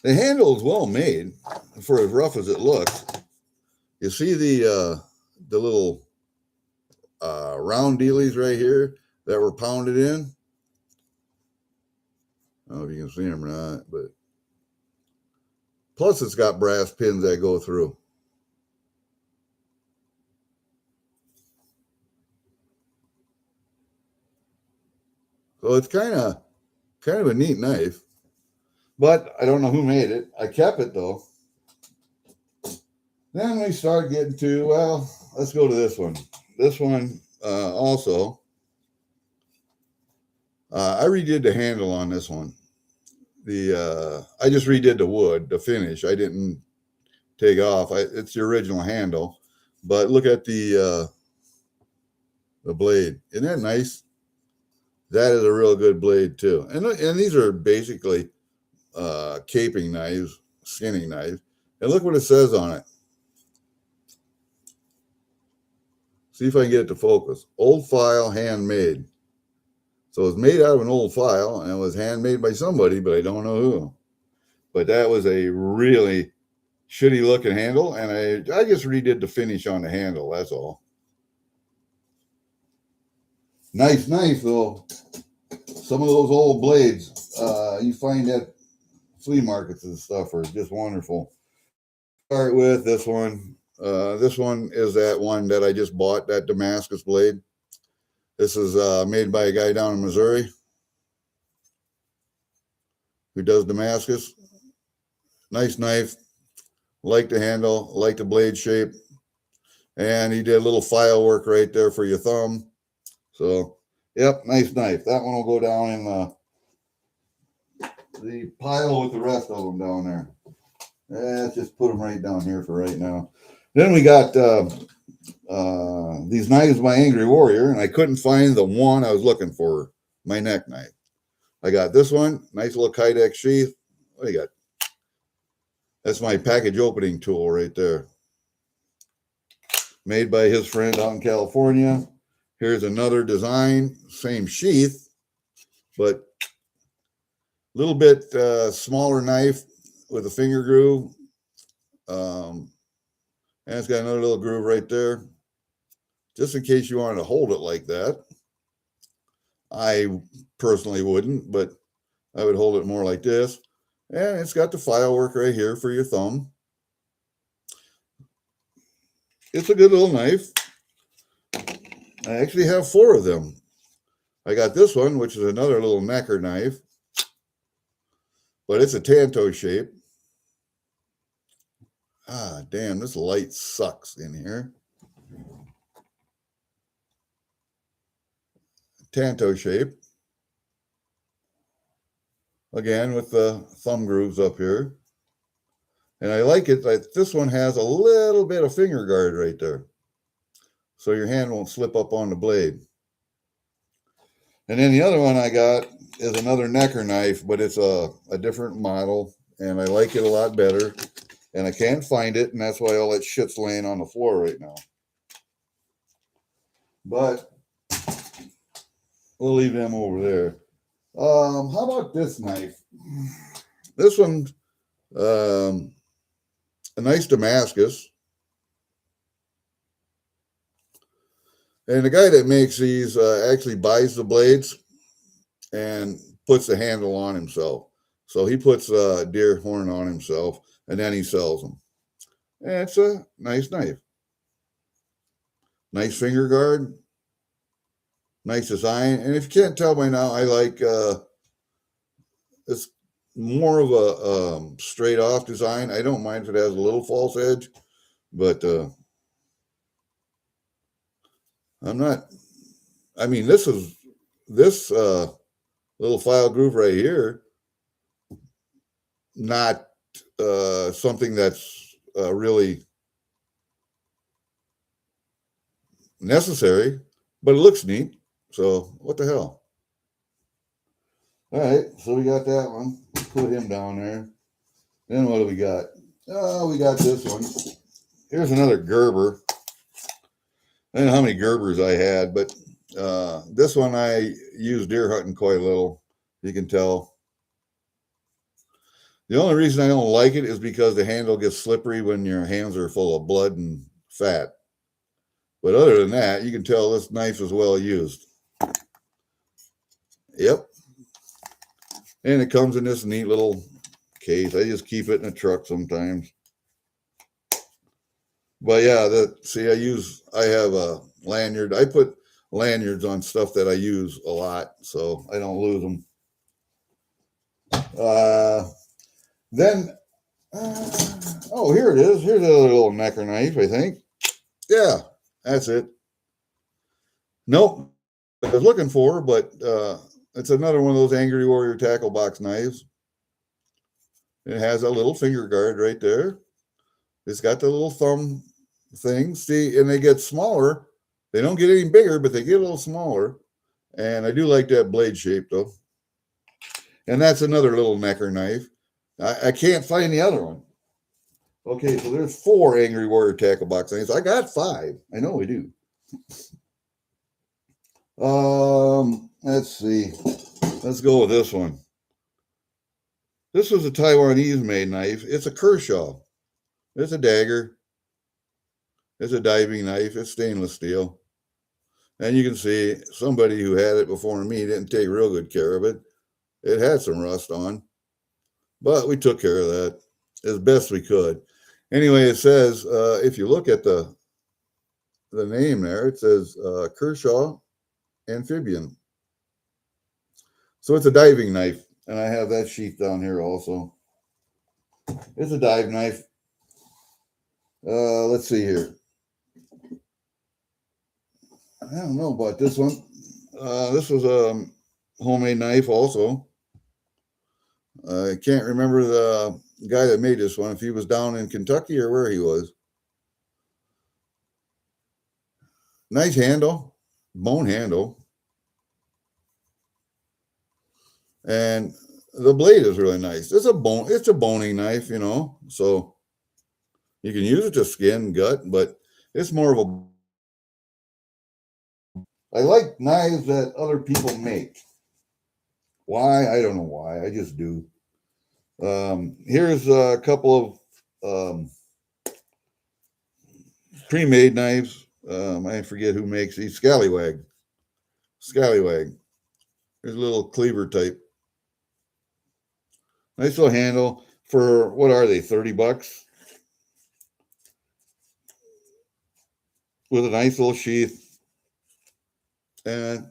The handle is well made for as rough as it looks. You see the little round dealies right here that were pounded in. I don't know if you can see them or not, but plus it's got brass pins that go through. So it's kind of a neat knife, but I don't know who made it. I kept it though. Then we start getting to, well, let's go to this one. This one also, I redid the handle on this one. I just redid the wood, the finish. I didn't take off. It's the original handle, but look at the blade. Isn't that nice? That is a real good blade too. And these are basically caping knives, skinning knives. And look what it says on it. See if I can get it to focus. Old file, handmade. So it's made out of an old file, and it was handmade by somebody, but I don't know who. But that was a really shitty looking handle, and I just redid the finish on the handle. That's all. Nice knife though. Some of those old blades you find at flea markets and stuff are just wonderful. Start with this one. This one is that one that I just bought, that Damascus blade. This is made by a guy down in Missouri who does Damascus. Nice knife. Like the handle, like the blade shape. And he did a little file work right there for your thumb. So, yep, nice knife. That one will go down in the pile with the rest of them down there. Let's just put them right down here for right now. Then we got these knives by Angry Warrior, and I couldn't find the one I was looking for, my neck knife. I got this one, nice little Kydex sheath. What do you got? That's my package opening tool right there. Made by his friend out in California. Here's another design, same sheath, but a little bit smaller knife with a finger groove. And it's got another little groove right there. Just in case you wanted to hold it like that. I personally wouldn't, but I would hold it more like this. And it's got the file work right here for your thumb. It's a good little knife. I actually have 4 of them. I got this one, which is another little necker knife, but it's a Tanto shape. Ah, damn, this light sucks in here. Tanto shape. Again, with the thumb grooves up here. And I like it that this one has a little bit of finger guard right there, so your hand won't slip up on the blade. And then the other one I got is another necker knife, but it's a different model, and I like it a lot better. And I can't find it, and that's why all that shit's laying on the floor right now. But we'll leave them over there. How about this knife? This one, a nice Damascus. And the guy that makes these actually buys the blades and puts the handle on himself. So he puts deer horn on himself, and then he sells them. And it's a nice knife. Nice finger guard. Nice design. And if you can't tell by now, I like it's more of a straight off design. I don't mind if it has a little false edge, but I'm not. I mean, this little file groove right here, not something that's really necessary, but it looks neat. So what the hell? All right, so we got that one. Put him down there. Then what do we got? Oh, we got this one. Here's another Gerber. I don't know how many Gerbers I had, but this one I use deer hunting quite a little. You can tell. The only reason I don't like it is because the handle gets slippery when your hands are full of blood and fat. But other than that, you can tell this knife is well used. Yep. And it comes in this neat little case. I just keep it in the truck sometimes. But yeah, I have a lanyard. I put lanyards on stuff that I use a lot, so I don't lose them. Oh, here it is. Here's another little necker knife, I think. Yeah, that's it. Nope, I was looking for, but it's another one of those Angry Warrior tackle box knives. It has a little finger guard right there. It's got the little thumb thing. See, and they get smaller. They don't get any bigger, but they get a little smaller. And I do like that blade shape, though. And that's another little necker knife. I can't find the other one. Okay, so there's 4 Angry Warrior tackle box knives. I got 5. I know I do. Let's see. Let's go with this one. This was a Taiwanese made knife. It's a Kershaw. It's a dagger. It's a diving knife. It's stainless steel. And you can see somebody who had it before me didn't take real good care of it. It had some rust on, but we took care of that as best we could. Anyway, it says, if you look at the name there, it says Kershaw Amphibian. So it's a diving knife, and I have that sheath down here also. It's a dive knife. Let's see here. I don't know about this one. This was a homemade knife also. I can't remember the guy that made this one, if he was down in Kentucky or where he was. Nice handle, bone handle. And the blade is really nice. It's a boning knife, you know, so you can use it to skin, gut, but it's more of a. I like knives that other people make. Why? I don't know why. I just do. Here's a couple of pre-made knives. I forget who makes these. Scallywag. There's a little cleaver type. Nice little handle for, what are they, $30? With a nice little sheath. And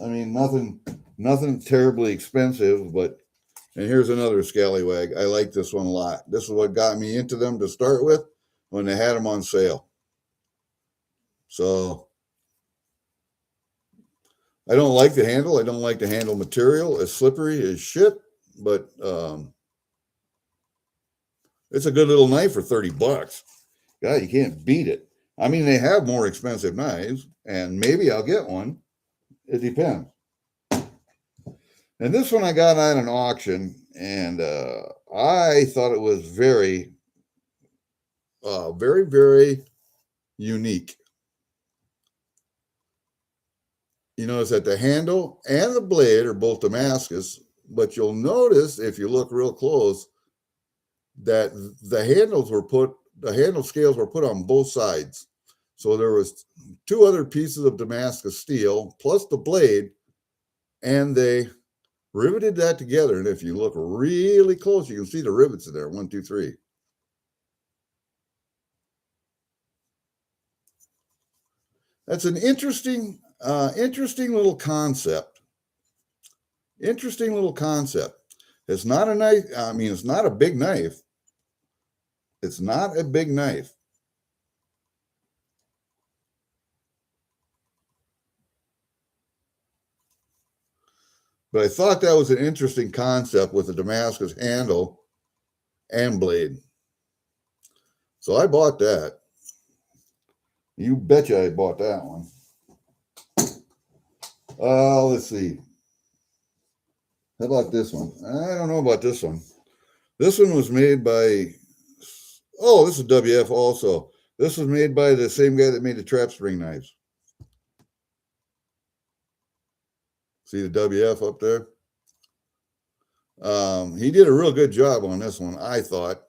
I mean, nothing terribly expensive, but, and here's another Scallywag. I like this one a lot. This is what got me into them to start with when they had them on sale. So I don't like the handle. I don't like the handle material. It's slippery as shit, but it's a good little knife for $30. God, you can't beat it. I mean, they have more expensive knives, and maybe I'll get one. It depends. And this one I got at an auction, and I thought it was very, very unique. You notice that the handle and the blade are both Damascus, but you'll notice if you look real close that the handle scales were put on both sides. So there was 2 other pieces of Damascus steel plus the blade, and they riveted that together. And if you look really close, you can see the rivets in there. 1, 2, 3. That's an interesting little concept. Interesting little concept. It's not a knife. I mean, it's not a big knife. It's not a big knife. But I thought that was an interesting concept with the Damascus handle and blade. So I bought that. You betcha I bought that one. Let's see. How about this one? I don't know about this one. This one was made by, oh, this is WF also. This was made by the same guy that made the trap spring knives. See the WF up there? He did a real good job on this one, I thought.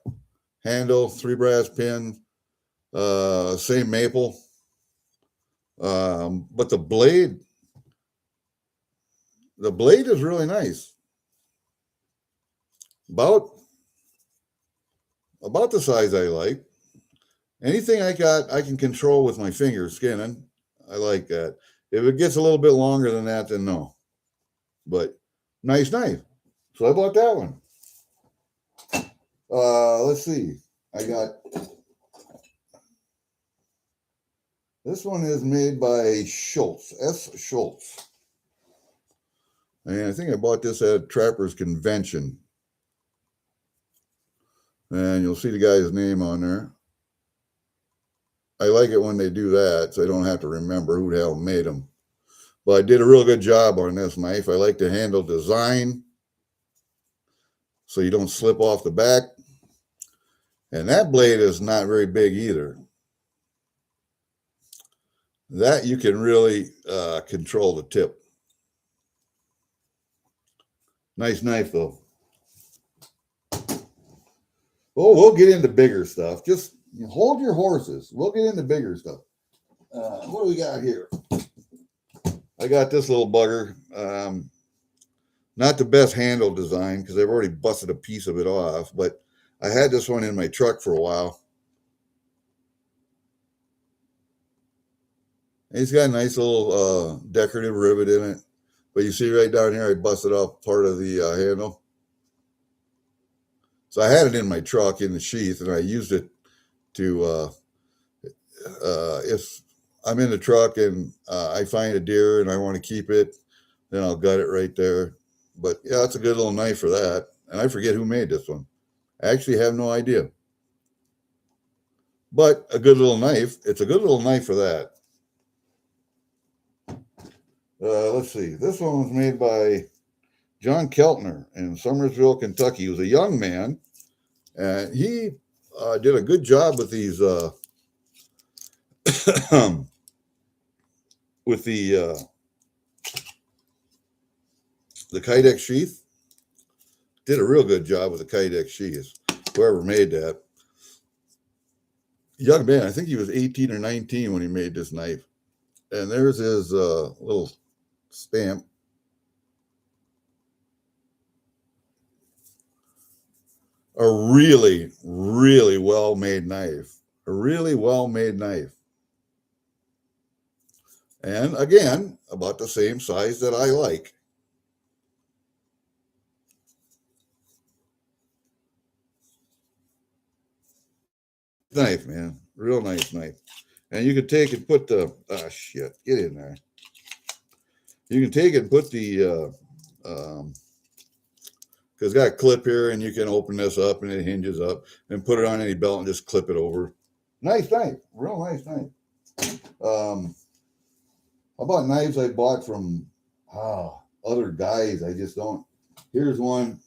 Handle, 3 brass pin, same maple. But the blade is really nice. About the size I like. Anything I got, I can control with my fingers skinning. I like that. If it gets a little bit longer than that, then no. But nice knife. So I bought that one. Let's see. I got this one is made by Schultz, S. Schultz. And I think I bought this at Trapper's Convention. And you'll see the guy's name on there. I like it when they do that, so I don't have to remember who the hell made them. But I did a real good job on this knife. I like the handle design so you don't slip off the back. And that blade is not very big either. That you can really control the tip. Nice knife, though. Oh, we'll get into bigger stuff. Just hold your horses. We'll get into bigger stuff. What do we got here? I got this little bugger. Not the best handle design because I've already busted a piece of it off, but I had this one in my truck for a while. And it's got a nice little decorative rivet in it. But you see right down here, I busted off part of the handle. So I had it in my truck in the sheath, and I used it to, if I'm in the truck and I find a deer and I want to keep it, then I'll gut it right there. But yeah, it's a good little knife for that. And I forget who made this one. I actually have no idea. But a good little knife. It's a good little knife for that. Let's see. This one was made by John Keltner in Somersville, Kentucky. He was a young man, and he did a good job with these with the Kydex sheath. Did a real good job with the Kydex sheath. Whoever made that. Young man, I think he was 18 or 19 when he made this knife. And there's his little stamp. A really, really well-made knife. A really well-made knife. And again, about the same size that I like. Knife, man. Real nice knife. And you can take and put the, shit, get in there. You can take and put the, because it's got a clip here and you can open this up and it hinges up and put it on any belt and just clip it over. Nice knife. Real nice knife. How about knives I bought from other guys? I just don't. Here's one.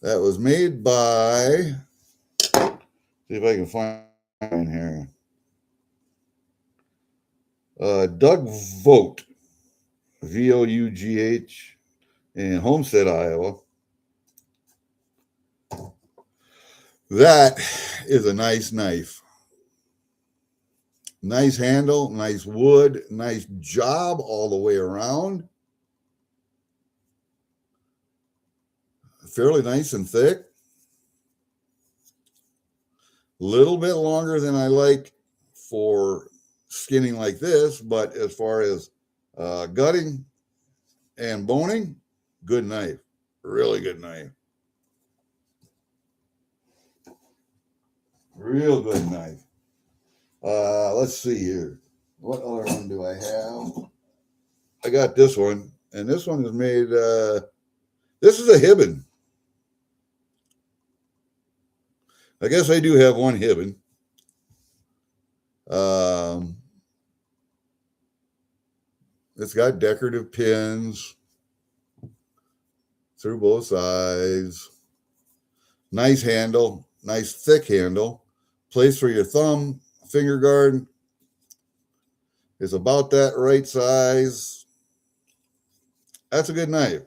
That was made by, see if I can find here. Doug Vogt, V-O-U-G-H, in Homestead, Iowa. That is a nice knife. Nice handle, nice wood, nice job all the way around. Fairly nice and thick. Little bit longer than I like for skinning like this, but as far as gutting and boning, good knife. Really good knife. Real good knife. Let's see here. What other one do I have? I got this one, and this one is made. This is a Hibbon. I guess I do have one Hibbon. It's got decorative pins through both sides. Nice handle, nice thick handle. Place for your thumb, finger guard is about that right size. That's a good knife.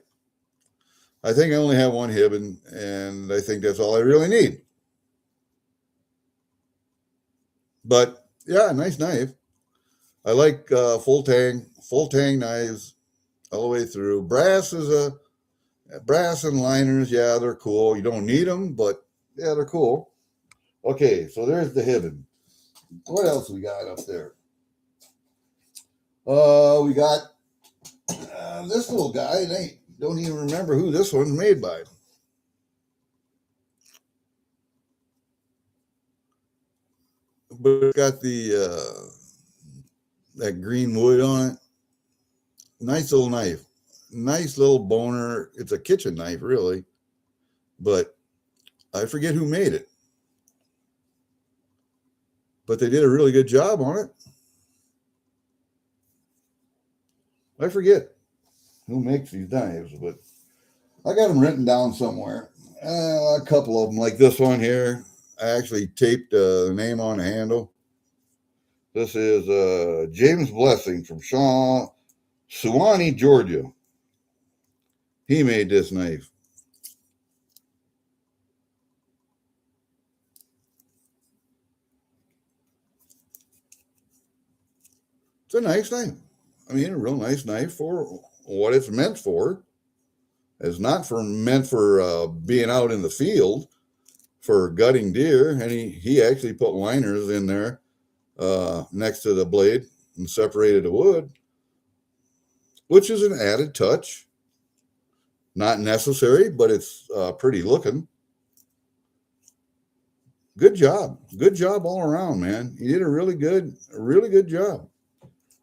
I think I only have one Hibbon, and I think that's all I really need. But yeah, nice knife. I like full tang knives all the way through. Brass and liners. Yeah, they're cool. You don't need them, but yeah, they're cool. Okay, so there's the Hibbon. What else we got up there? We got this little guy. I don't even remember who this one's made by. But it's got the that green wood on it. Nice little knife. Nice little boner. It's a kitchen knife, really. But I forget who made it. But they did a really good job on it. I forget who makes these knives, but I got them written down somewhere. A couple of them, like this one here. I actually taped the name on the handle. This is James Blessing from Suwanee, Georgia. He made this knife. It's a nice knife. I mean, a real nice knife for what it's meant for. It's not meant for being out in the field for gutting deer. And he actually put liners in there next to the blade and separated the wood, which is an added touch. Not necessary, but it's pretty looking. Good job. Good job all around, man. You did a really good job.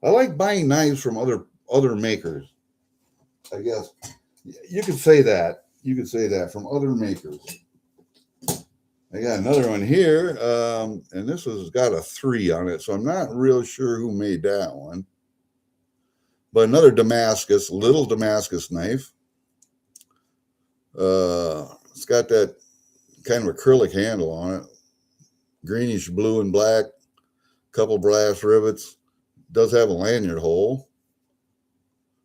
I like buying knives from other makers. I guess you could say that. You could say that from other makers. I got another one here, and this has got a 3 on it, so I'm not real sure who made that one. But another little Damascus knife. It's got that kind of acrylic handle on it, greenish blue and black, couple brass rivets. Does have a lanyard hole,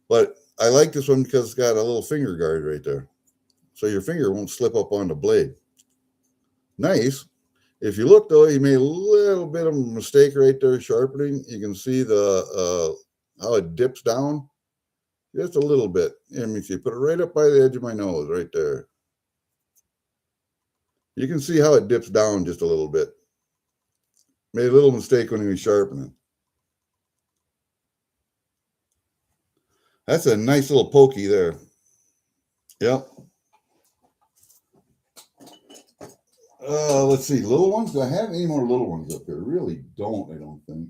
but I like this one because it's got a little finger guard right there, so your finger won't slip up on the blade. Nice. If you look though, he made a little bit of a mistake right there sharpening. You can see the how it dips down just a little bit. Let me see. Put it right up by the edge of my nose, right there. You can see how it dips down just a little bit. Made a little mistake when he was sharpening. That's a nice little pokey there. Yep. Let's see. Little ones? Do I have any more little ones up here? Really don't, I don't think.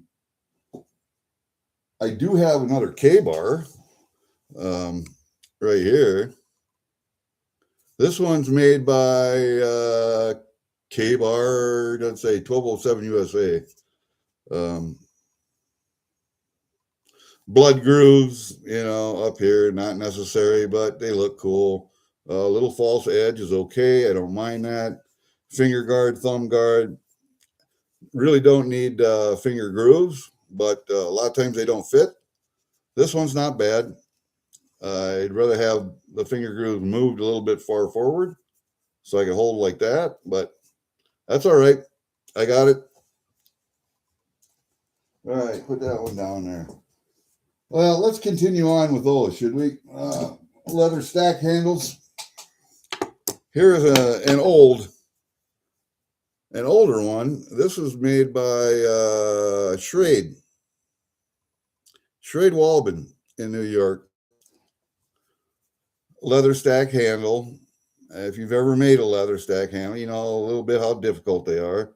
I do have another K-bar right here. This one's made by K-bar, doesn't say 1207 USA. Blood grooves, up here, not necessary, but they look cool. Little false edge is okay. I don't mind that. Finger guard, thumb guard. Really don't need finger grooves, but a lot of times they don't fit. This one's not bad. I'd rather have the finger grooves moved a little bit far forward so I can hold like that, but that's all right. I got it. All right, put that one down there. Well, let's continue on with those, should we? Leather stack handles. Here's an older one. This was made by Schrade Walbin in New York. Leather stack handle. If you've ever made a leather stack handle, you know a little bit how difficult they are.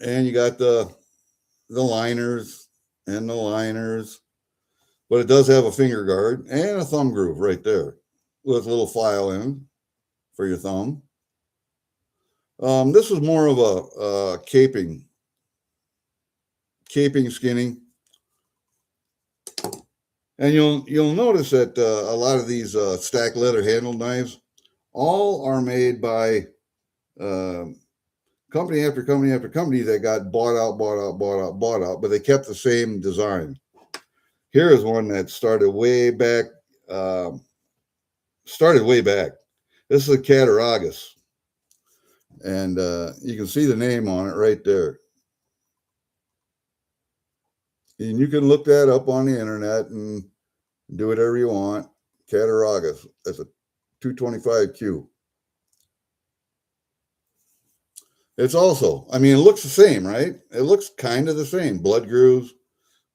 And you got the liners and the liners, but it does have a finger guard and a thumb groove right there with a little file in for your thumb. This was more of a caping skinning. And you'll notice that a lot of these stack leather handle knives all are made by company after company after company that got bought out, but they kept the same design. Here is one that started way back. This is a Cattaraugus. And you can see the name on it right there. And you can look that up on the internet and do whatever you want. Cattaraugus. That's a 225Q. It's also, I mean, it looks the same, right? It looks kind of the same. Blood grooves,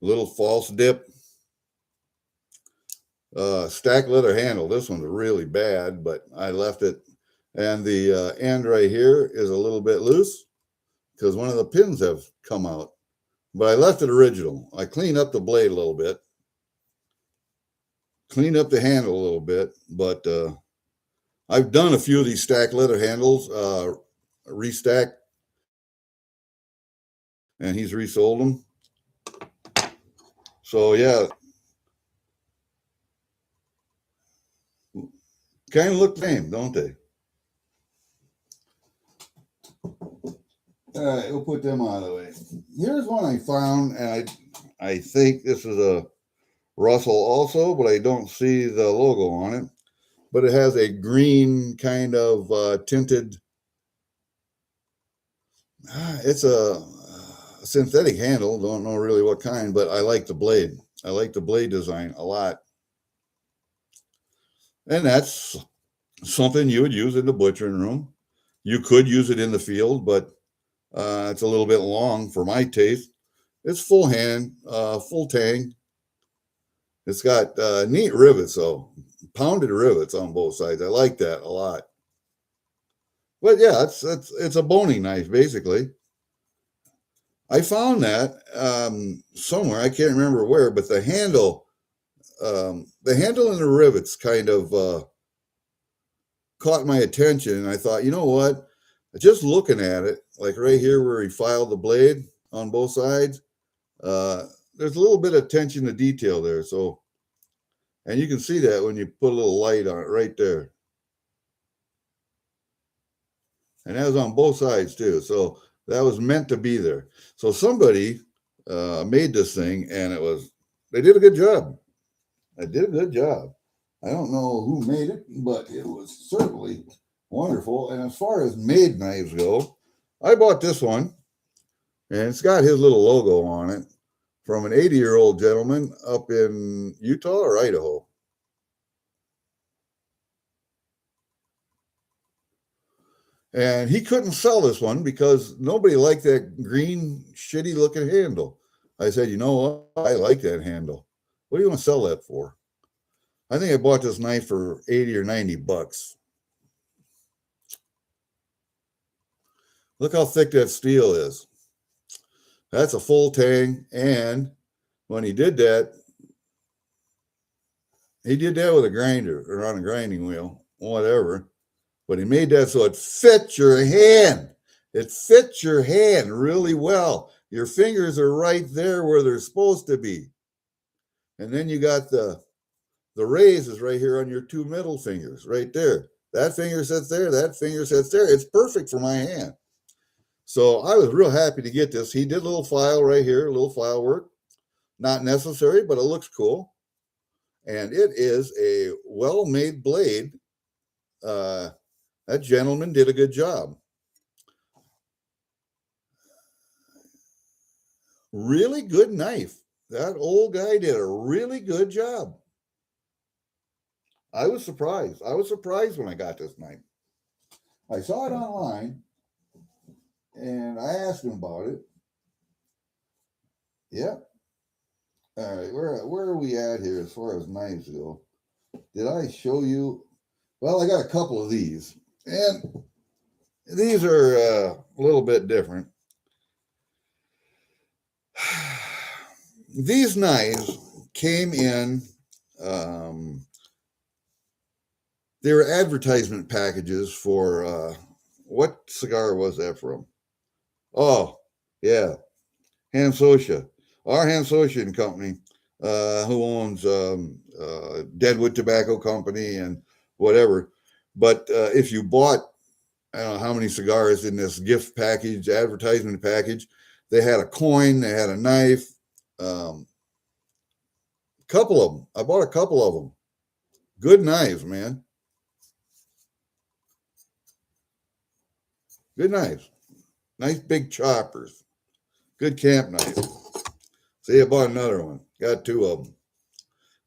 little false dip. Stack leather handle. This one's really bad, but I left it. And the end right here is a little bit loose because one of the pins have come out. But I left it original. I cleaned up the blade a little bit. Cleaned up the handle a little bit. But I've done a few of these stack leather handles, restacked. And he's resold them. So, yeah. Kind of look the same, don't they? All right, we'll put them out of the way. Here's one I found, and I think this is a Russell also, but I don't see the logo on it. But it has a green kind of tinted. It's a synthetic handle. Don't know really what kind, but I like the blade. I like the blade design a lot. And that's something you would use in the butchering room. You could use it in the field, but it's a little bit long for my taste. It's full hand, full tang. It's got neat rivets, though. Pounded rivets on both sides. I like that a lot. But yeah, it's a boning knife, basically. I found that somewhere. I can't remember where, but the handle and the rivets kind of caught my attention. And I thought, you know what? Just looking at it, like right here where he filed the blade on both sides, there's a little bit of attention to detail there. So, and you can see that when you put a little light on it right there. And that was on both sides too. So that was meant to be there. So somebody made this thing, and they did a good job. They did a good job. I don't know who made it, but it was certainly wonderful. And as far as made knives go, I bought this one, and it's got his little logo on it from an 80-year-old gentleman up in Utah or Idaho. And he couldn't sell this one because nobody liked that green, shitty looking handle. I said, you know what? I like that handle. What do you want to sell that for? I think I bought this knife for 80 or 90 bucks. Look how thick that steel is. That's a full tang. And when he did that with a grinder or on a grinding wheel, whatever. But he made that so it fits your hand. It fits your hand really well. Your fingers are right there where they're supposed to be. And then you got the raise is right here on your two middle fingers, right there. That finger sits there, that finger sits there. It's perfect for my hand. So I was real happy to get this. He did a little file right here, a little file work. Not necessary, but it looks cool. And it is a well-made blade. That gentleman did a good job. Really good knife. That old guy did a really good job. I was surprised. I was surprised when I got this knife. I saw it online and I asked him about it. Yeah. All right. Where are we at here as far as knives go? Did I show you? Well, I got a couple of these, and these are a little bit different. These knives came in. They were advertisement packages for what cigar was that from? Oh, yeah, Hansosha, our Hansosha and Company, who owns Deadwood Tobacco Company and whatever. But if you bought, I don't know how many cigars in this gift package, advertisement package, they had a coin, they had a knife, couple of them. I bought a couple of them. Good knives, man. Good knives. Nice big choppers. Good camp knife. See, I bought another one. Got two of them.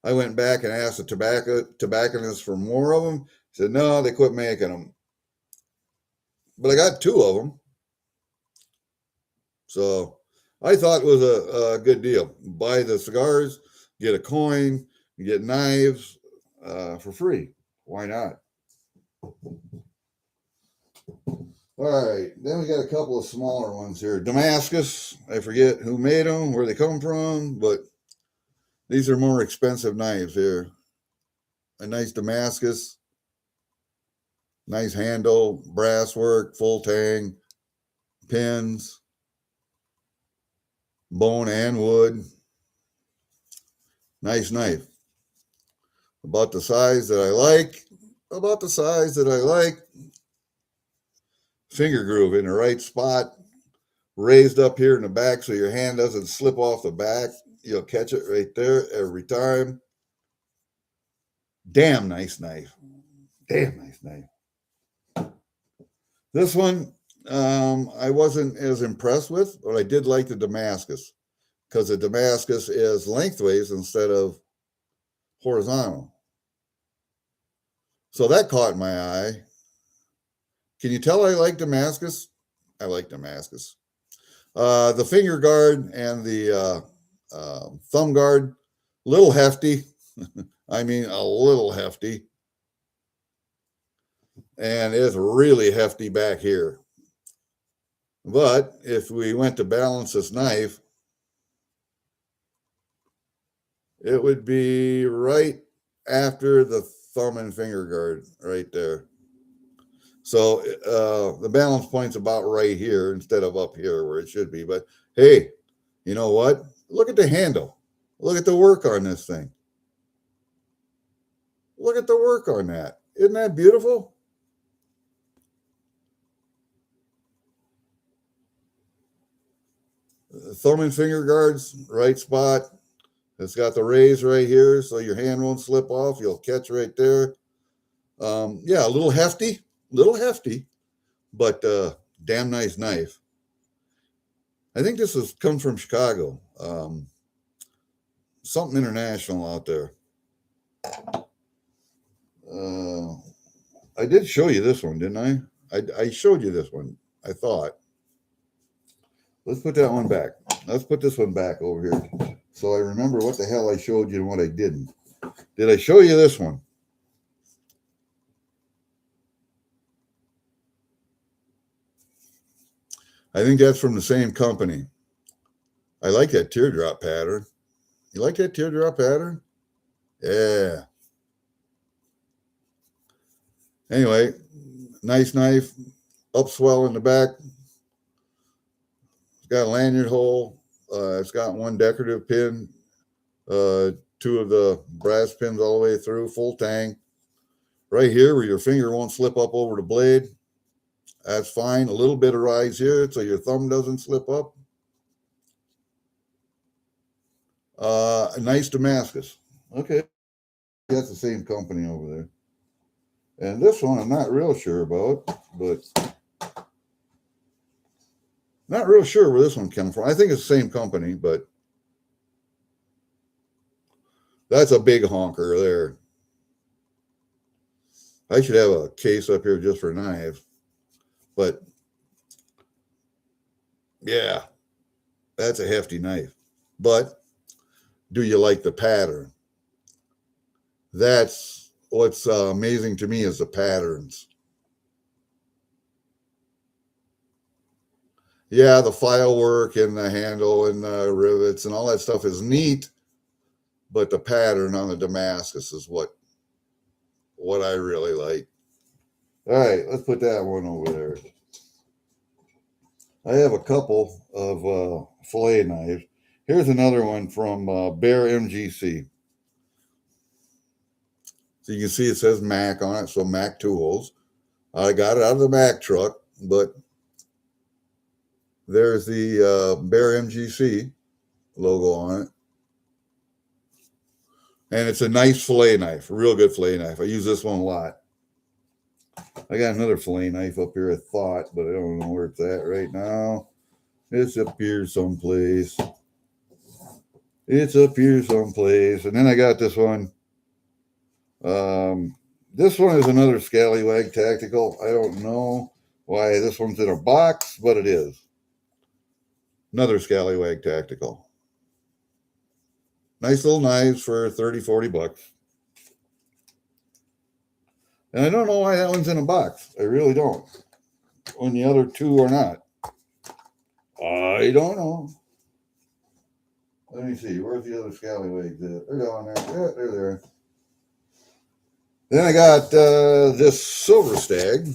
I went back and asked the tobacconist for more of them. He said, no, they quit making them. But I got two of them. So I thought it was a good deal. Buy the cigars, get a coin, get knives for free. Why not? All right, then we got a couple of smaller ones here. Damascus, I forget who made them, where they come from, but these are more expensive knives here. A nice Damascus, nice handle, brass work, full tang, pins, bone and wood. Nice knife. About the size that I like. About the size that I like. Finger groove in the right spot. Raised up here in the back so your hand doesn't slip off the back. You'll catch it right there every time. Damn nice knife. Damn nice knife. This one, I wasn't as impressed with, but I did like the Damascus because the Damascus is lengthways instead of horizontal. So that caught my eye. Can you tell I like Damascus? I like Damascus. The finger guard and the thumb guard, little hefty. I mean, a little hefty. And it's really hefty back here. But if we went to balance this knife, it would be right after the thumb and finger guard right there. So the balance point's about right here instead of up here where it should be. But hey, you know what? Look at the handle. Look at the work on this thing. Look at the work on that. Isn't that beautiful? Thumb and finger guards, right spot. It's got the raise right here so your hand won't slip off. You'll catch right there. Yeah, a little hefty, but damn nice knife. I think this comes from Chicago. Something international out there. I did show you this one, didn't I? I showed you this one, I thought. Let's put that one back. Let's put this one back over here so I remember what the hell I showed you and what I didn't. Did I show you this one? I think that's from the same company. I like that teardrop pattern. You like that teardrop pattern? Yeah. Anyway, nice knife, upswell in the back. It's got a lanyard hole. It's got one decorative pin, two of the brass pins all the way through, full tang. Right here where your finger won't slip up over the blade. That's fine. A little bit of rise here so your thumb doesn't slip up. A nice Damascus. Okay. That's the same company over there. And this one I'm not real sure about, but Not real sure where this one came from. I think it's the same company, but that's a big honker there. I should have a case up here just for knives. But yeah, that's a hefty knife. But do you like the pattern? That's what's amazing to me is the patterns. Yeah, the file work and the handle and the rivets and all that stuff is neat, but the pattern on the Damascus is what I really like. All right, let's put that one over there. I have a couple of fillet knives. Here's another one from Bear MGC. So you can see it says Mac on it, so Mac Tools. I got it out of the Mac truck, but there's the Bear MGC logo on it. And it's a nice fillet knife, a real good fillet knife. I use this one a lot. I got another fillet knife up here, I thought, but I don't know where it's at right now. It's up here someplace. It's up here someplace. And then I got this one. This one is another Scallywag Tactical. I don't know why this one's in a box, but it is. Another Scallywag Tactical. Nice little knives for 30, 40 bucks. And I don't know why that one's in a box. I really don't. When the other two are not. I don't know. Let me see. Where's the other Scallywags at? They're down there. Yeah, they're there. Then I got this Silver Stag.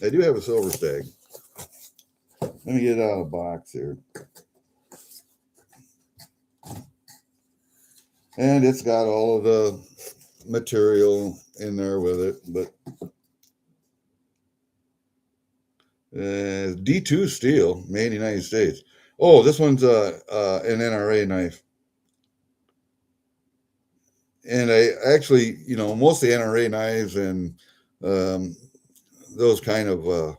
I do have a Silver Stag. Let me get it out of the box here. And it's got all of the material in there with it, but D2 steel, made in the United States. Oh, this one's an NRA knife. And I actually, most of the NRA knives and those kind of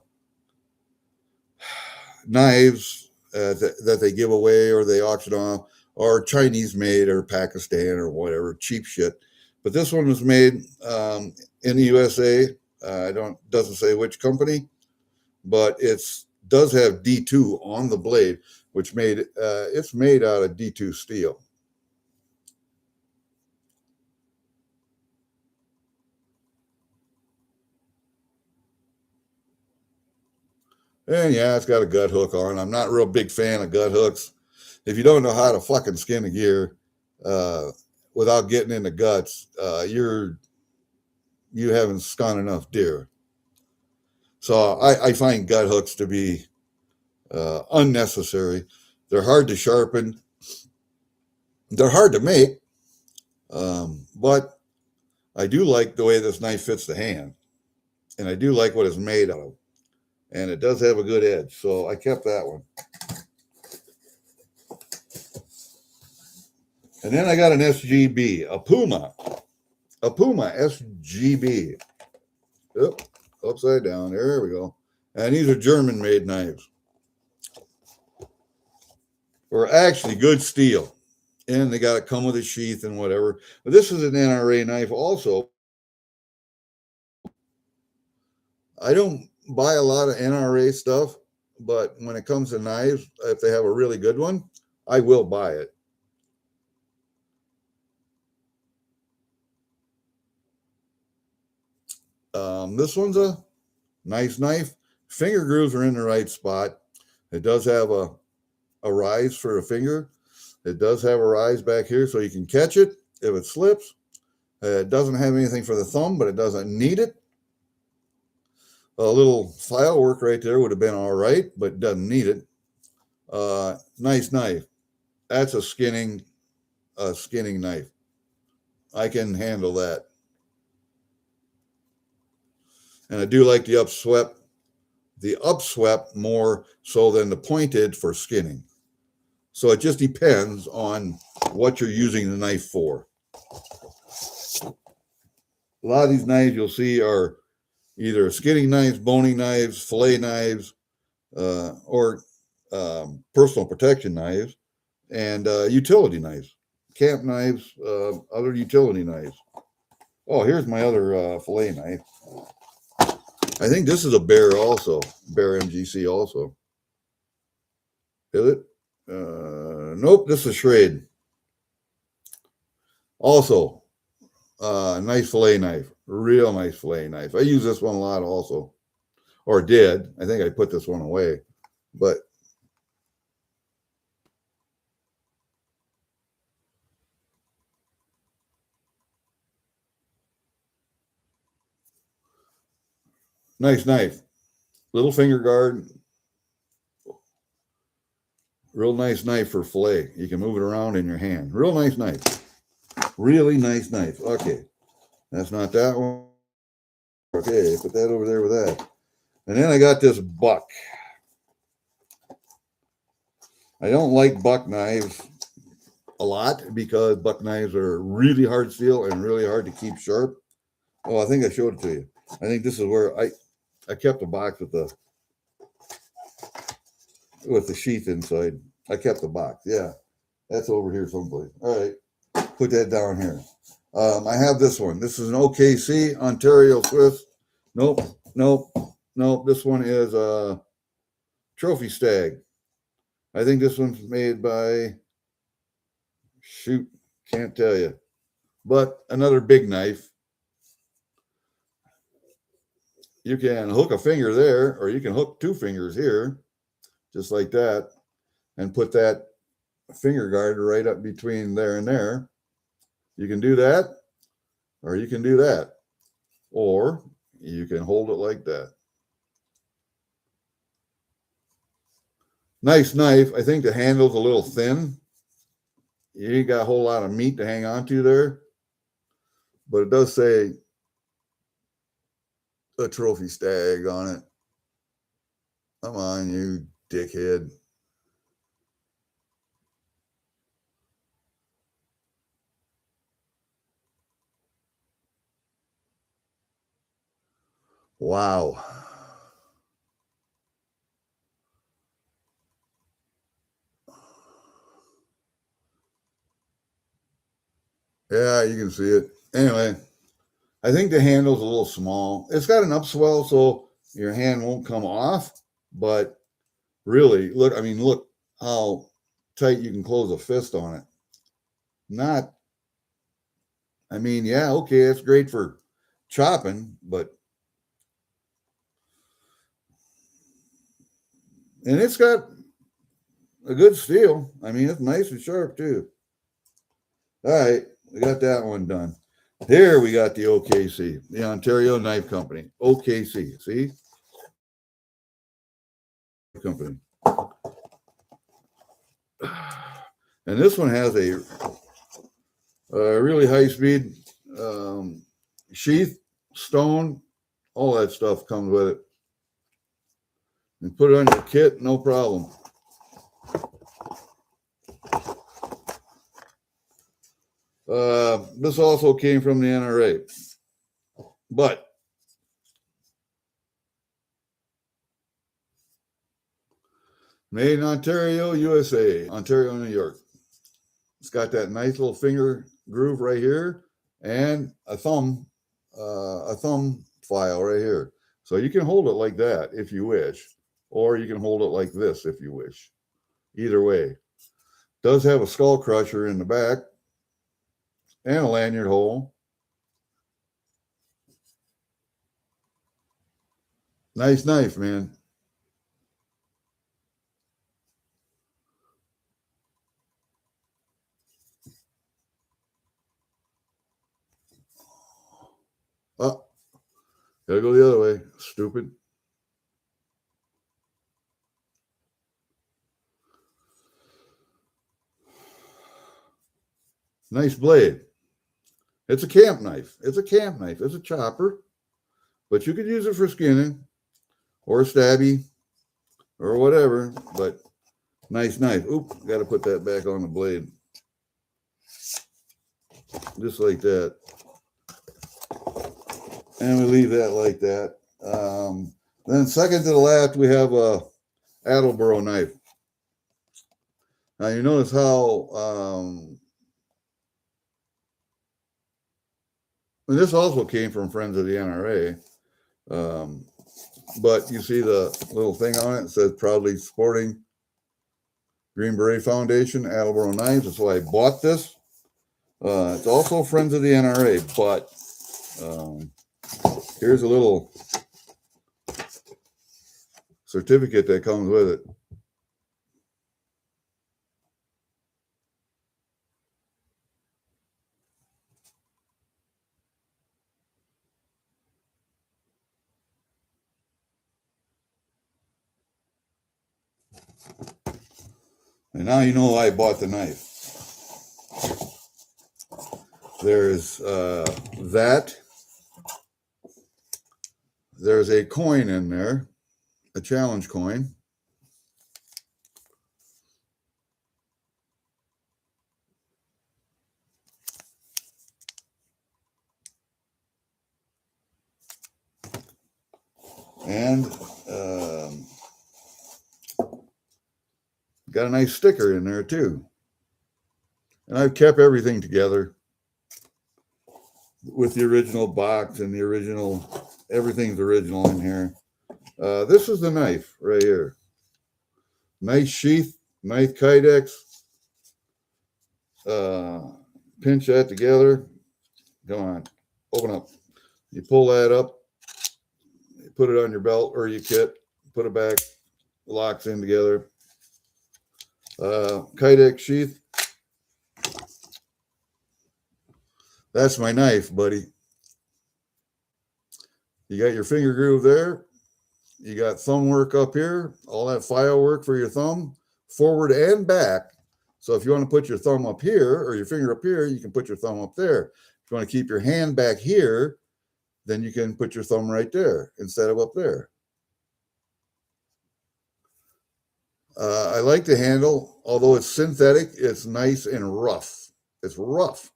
knives that they give away or they auction off are Chinese made or Pakistan or whatever, cheap shit. But this one was made in the USA. Doesn't say which company, but does have D2 on the blade, which it's made out of D2 steel. And yeah, it's got a gut hook on. I'm not a real big fan of gut hooks. If you don't know how to fucking skin a gear without getting in the guts, you haven't skun enough deer. So I find gut hooks to be unnecessary. They're hard to sharpen. They're hard to make. But I do like the way this knife fits the hand. And I do like what it's made out of. And it does have a good edge. So I kept that one. And then I got an SGB, a Puma SGB. Yep, upside down. There we go. And these are German-made knives. Or actually good steel. And they got to come with a sheath and whatever. But this is an NRA knife also. I don't buy a lot of NRA stuff, but when it comes to knives, if they have a really good one, I will buy it. This one's a nice knife. Finger grooves are in the right spot. It does have a rise for a finger. It does have a rise back here so you can catch it if it slips. It doesn't have anything for the thumb, but it doesn't need it. A little file work right there would have been all right, but doesn't need it. Nice knife. That's a skinning knife. I can handle that. And I do like the upswept more so than the pointed for skinning. So it just depends on what you're using the knife for. A lot of these knives you'll see are either skinning knives, boning knives, fillet knives, or personal protection knives and utility knives, camp knives, other utility knives. Oh, here's my other fillet knife. I think this is a Bear also, Bear MGC also. Is it? Nope, this is Schrade. Also, nice fillet knife, real nice fillet knife. I use this one a lot also, or did. I think I put this one away, but nice knife. Little finger guard. Real nice knife for fillet. You can move it around in your hand. Real nice knife. Really nice knife. Okay. That's not that one. Okay, put that over there with that. And then I got this buck. I don't like buck knives a lot because buck knives are really hard steel and really hard to keep sharp. Oh, I think I showed it to you. I think this is where I kept the box with the sheath inside. I kept the box. Yeah, that's over here someplace. All right, put that down here. I have this one. This is an OKC Ontario Swiss. Nope. This one is a Trophy Stag. I think this one's made by, shoot, can't tell you. But another big knife. You can hook a finger there, or you can hook two fingers here, just like that, and put that finger guard right up between there and there. You can do that, or you can do that, or you can hold it like that. Nice knife. I think the handle's a little thin. You ain't got a whole lot of meat to hang on to there, but it does say a Trophy Stag on it. Come on, you dickhead. Wow. Yeah, you can see it. Anyway, I think the handle's a little small. It's got an upswell, so your hand won't come off. But really, look how tight you can close a fist on it. Yeah, okay, it's great for chopping, and it's got a good steel. I mean, it's nice and sharp too. All right, we got that one done. Here we got the OKC, the Ontario Knife Company. OKC, see? Company. And this one has a really high speed sheath, stone, all that stuff comes with it. And put it on your kit, no problem. This also came from the NRA, but made in Ontario, USA, Ontario, New York. It's got that nice little finger groove right here and a thumb file right here. So you can hold it like that if you wish, or you can hold it like this if you wish. Either way. Does have a skull crusher in the back and a lanyard hole. Nice knife, man. Oh, gotta go the other way. Stupid. Nice blade. It's a camp knife. It's a camp knife. It's a chopper, but you could use it for skinning or a stabby or whatever. But nice knife. Oop, got to put that back on the blade. Just like that. And we leave that like that. Then second to the last, we have a Attleboro knife. Now you notice how, and this also came from friends of the NRA, but you see the little thing on it. It says proudly supporting Green Beret Foundation, Attleboro Knives. That's why I bought this. It's also friends of the NRA, but here's a little certificate that comes with it. And now you know why I bought the knife. There's that. There's a coin in there, a challenge coin. And got a nice sticker in there too. And I've kept everything together with the original box and the original, everything's original in here. This is the knife right here. Nice sheath, nice Kydex. Pinch that together. Come on, open up. You pull that up, you put it on your belt or your kit, put it back, locks in together. Kydex sheath. That's my knife, buddy. You got your finger groove there. You got thumb work up here, all that file work for your thumb, forward and back. So if you want to put your thumb up here or your finger up here, you can put your thumb up there. If you want to keep your hand back here, then you can put your thumb right there instead of up there. I like the handle, although it's synthetic, it's nice and rough. It's rough.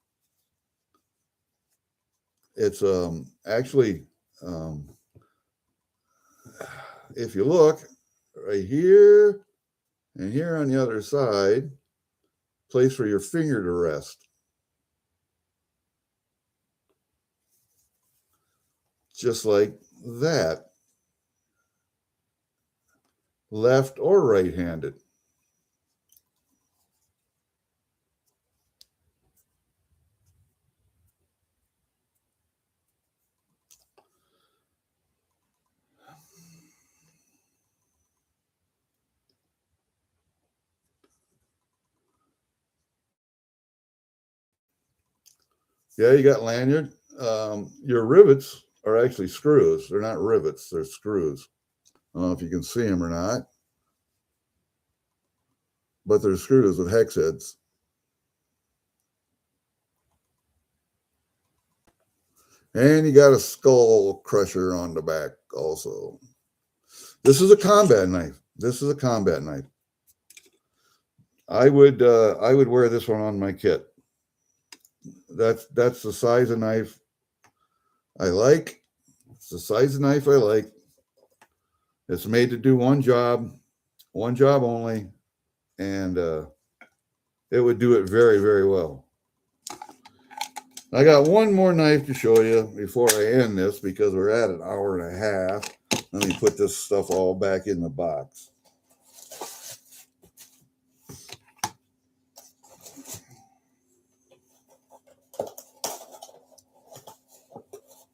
It's actually, if you look right here and here on the other side, place for your finger to rest. Just like that. Left or right-handed. Yeah, you got lanyard. Your rivets are actually screws. They're not rivets, they're screws. I don't know if you can see them or not, but they're screws with hex heads. And you got a skull crusher on the back also. This is a combat knife. This is a combat knife. I would wear this one on my kit. That's the size of knife I like. It's the size of knife I like. It's made to do one job only, and it would do it very, very well. I got one more knife to show you before I end this because we're at an hour and a half. Let me put this stuff all back in the box.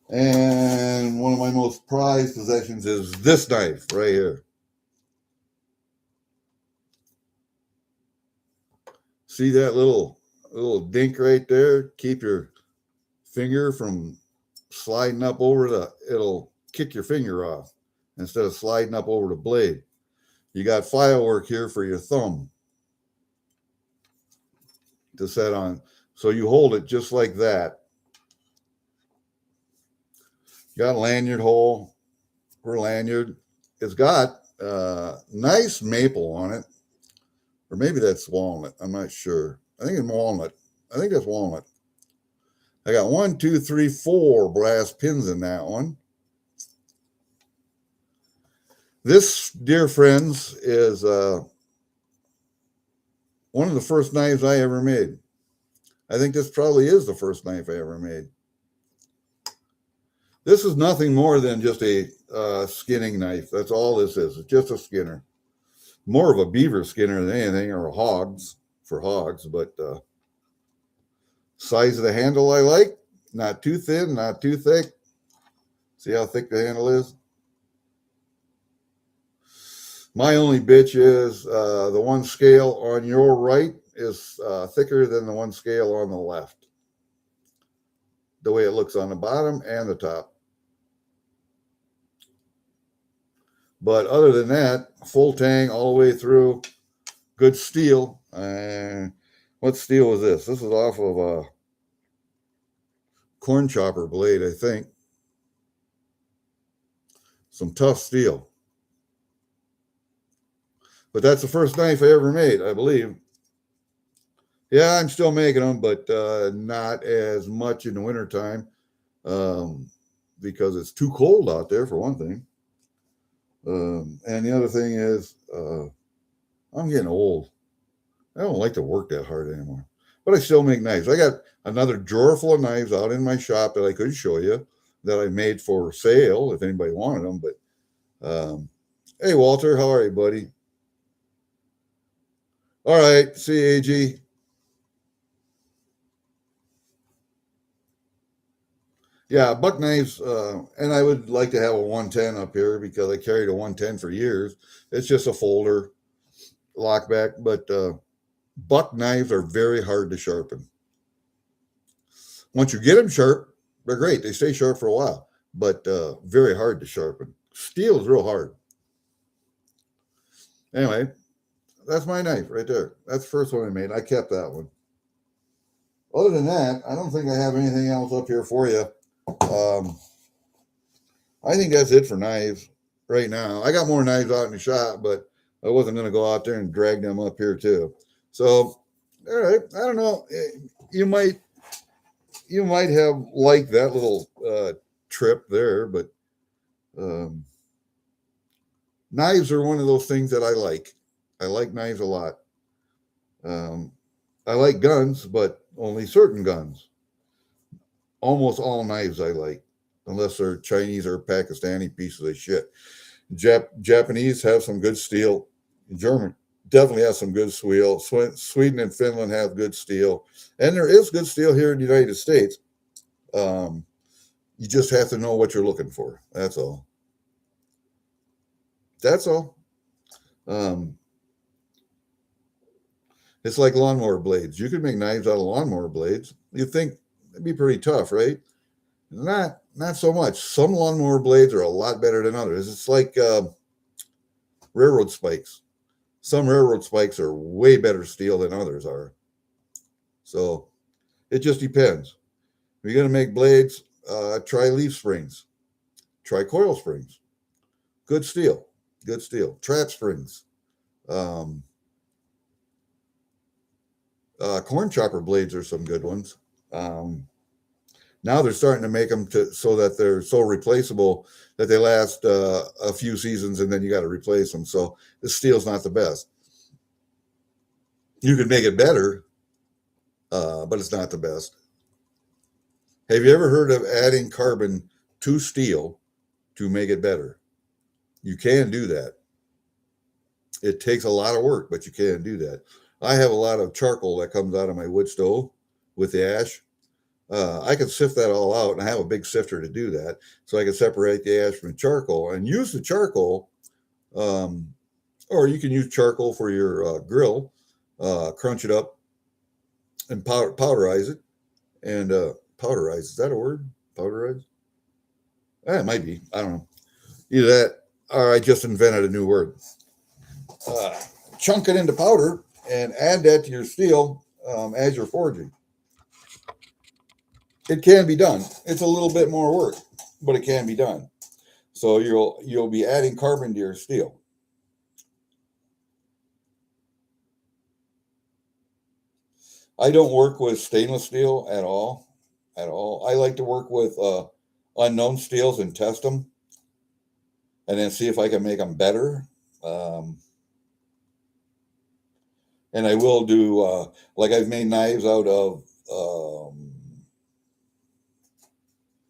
And one of my most prized possessions is this knife right here. See that little dink right there? Keep your finger from sliding up over it'll kick your finger off instead of sliding up over the blade. You got file work here for your thumb to set on. So you hold it just like that. Got a lanyard hole for lanyard. It's got nice maple on it. Or maybe that's walnut. I'm not sure. I think it's walnut. I think that's walnut. I got 1, 2, 3, 4 brass pins in that one. This, dear friends, is one of the first knives I ever made. I think this probably is the first knife I ever made. This is nothing more than just a skinning knife. That's all this is. It's just a skinner. More of a beaver skinner than anything, or a hogs for hogs. But size of the handle I like. Not too thin, not too thick. See how thick the handle is? My only bitch is the one scale on your right is thicker than the one scale on the left. The way it looks on the bottom and the top. But other than that, full tang all the way through. Good steel. What steel was this? This is off of a corn chopper blade, I think. Some tough steel. But that's the first knife I ever made, I believe. Yeah, I'm still making them, but not as much in the wintertime because it's too cold out there, for one thing. And the other thing is, I'm getting old. I don't like to work that hard anymore. But I still make knives. I got another drawer full of knives out in my shop that I could show you that I made for sale if anybody wanted them. But hey, Walter, how are you, buddy? All right, see you, AG. Yeah, buck knives, and I would like to have a 110 up here because I carried a 110 for years. It's just a folder lockback, but buck knives are very hard to sharpen. Once you get them sharp, they're great. They stay sharp for a while, but very hard to sharpen. Steel is real hard. Anyway, that's my knife right there. That's the first one I made. I kept that one. Other than that, I don't think I have anything else up here for you. I think that's it for knives right now. I got more knives out in the shop, but I wasn't going to go out there and drag them up here too. So, all right, I don't know. You might have liked that little trip there, but knives are one of those things that I like. I like knives a lot. I like guns, but only certain guns. Almost all knives I like, unless they're Chinese or Pakistani pieces of shit. Japanese have some good steel. German definitely has some good steel. Sweden and Finland have good steel. And there is good steel here in the United States. You just have to know what you're looking for. That's all. That's all. It's like lawnmower blades. You could make knives out of lawnmower blades. You think it'd be pretty tough, right? Not so much. Some lawnmower blades are a lot better than others. It's like railroad spikes. Some railroad spikes are way better steel than others are. So it just depends. If you're going to make blades, try leaf springs. Try coil springs. Good steel. Good steel. Trap springs. Corn chopper blades are some good ones. Now they're starting to make them so that they're so replaceable that they last a few seasons and then you got to replace them. So the steel's not the best. You can make it better, but it's not the best. Have you ever heard of adding carbon to steel to make it better? You can do that. It takes a lot of work, but you can do that. I have a lot of charcoal that comes out of my wood stove with the ash. I can sift that all out, and I have a big sifter to do that, so I can separate the ash from the charcoal and use the charcoal, or you can use charcoal for your grill, crunch it up, and powderize it. And powderize, is that a word? Powderize? It might be. I don't know. Either that, or I just invented a new word. Chunk it into powder and add that to your steel as you're forging. It can be done. It's a little bit more work, but it can be done. So you'll be adding carbon to your steel. I don't work with stainless steel at all. At all. I like to work with unknown steels and test them, and then see if I can make them better. And I will do, like I've made knives out of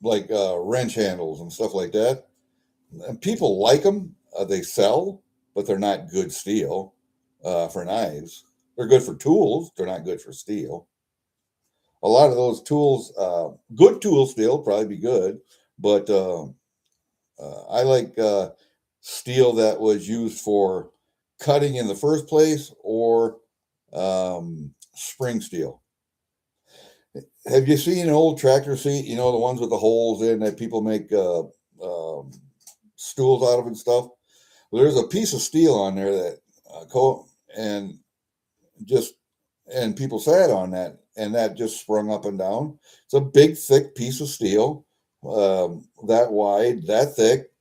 like wrench handles and stuff like that. And people like them. They sell, but they're not good steel for knives. They're good for tools. They're not good for steel. A lot of those tools, good tool steel, probably be good, but I like steel that was used for cutting in the first place or spring steel. Have you seen an old tractor seat? You know, the ones with the holes in that people make stools out of and stuff. Well, there's a piece of steel on there that and just and people sat on that, and that just sprung up and down. It's a big, thick piece of steel, that wide, that thick,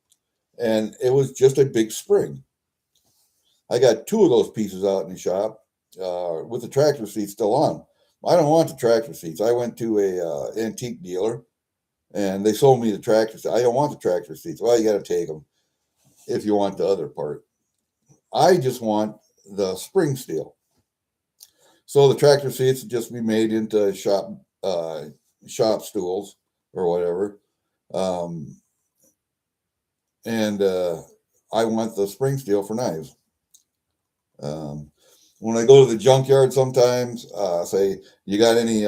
and it was just a big spring. I got two of those pieces out in the shop with the tractor seat still on. I don't want the tractor seats. I went to a antique dealer, and they sold me the tractor seats. I don't want the tractor seats. Well, you got to take them if you want the other part. I just want the spring steel. So the tractor seats just be made into shop stools or whatever, and I want the spring steel for knives. When I go to the junkyard, sometimes say, "You got any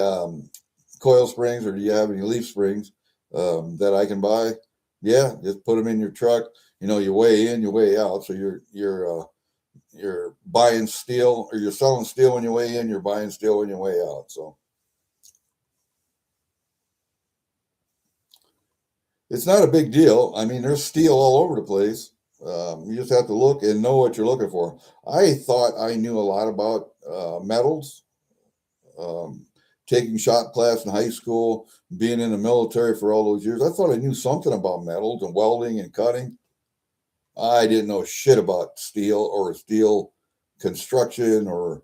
coil springs, or do you have any leaf springs that I can buy?" Yeah, just put them in your truck. You know, you weigh in, you weigh out, so you're buying steel, or you're selling steel when you weigh in, you're buying steel when you weigh out. So it's not a big deal. I mean, there's steel all over the place. You just have to look and know what you're looking for. I thought I knew a lot about metals, um, taking shop class in high school, being in the military for all those years. I thought I knew something about metals and welding and cutting. I didn't know shit about steel or steel construction or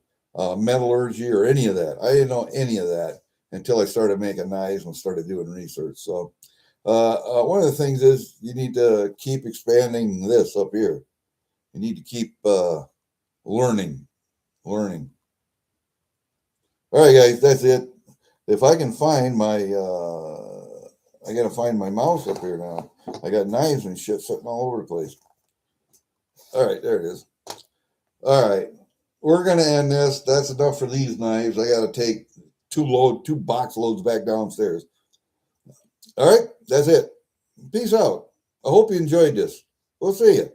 metallurgy or any of that. I didn't know any of that until I started making knives and started doing research. So one of the things is you need to keep expanding this up here. You need to keep learning. All right, guys, that's it. If I can find my, I gotta find my mouse up here now. I got knives and shit sitting all over the place. All right, there it is. All right, we're gonna end this. That's enough for these knives. I gotta take two box loads back downstairs. All right, that's it. Peace out. I hope you enjoyed this. We'll see you.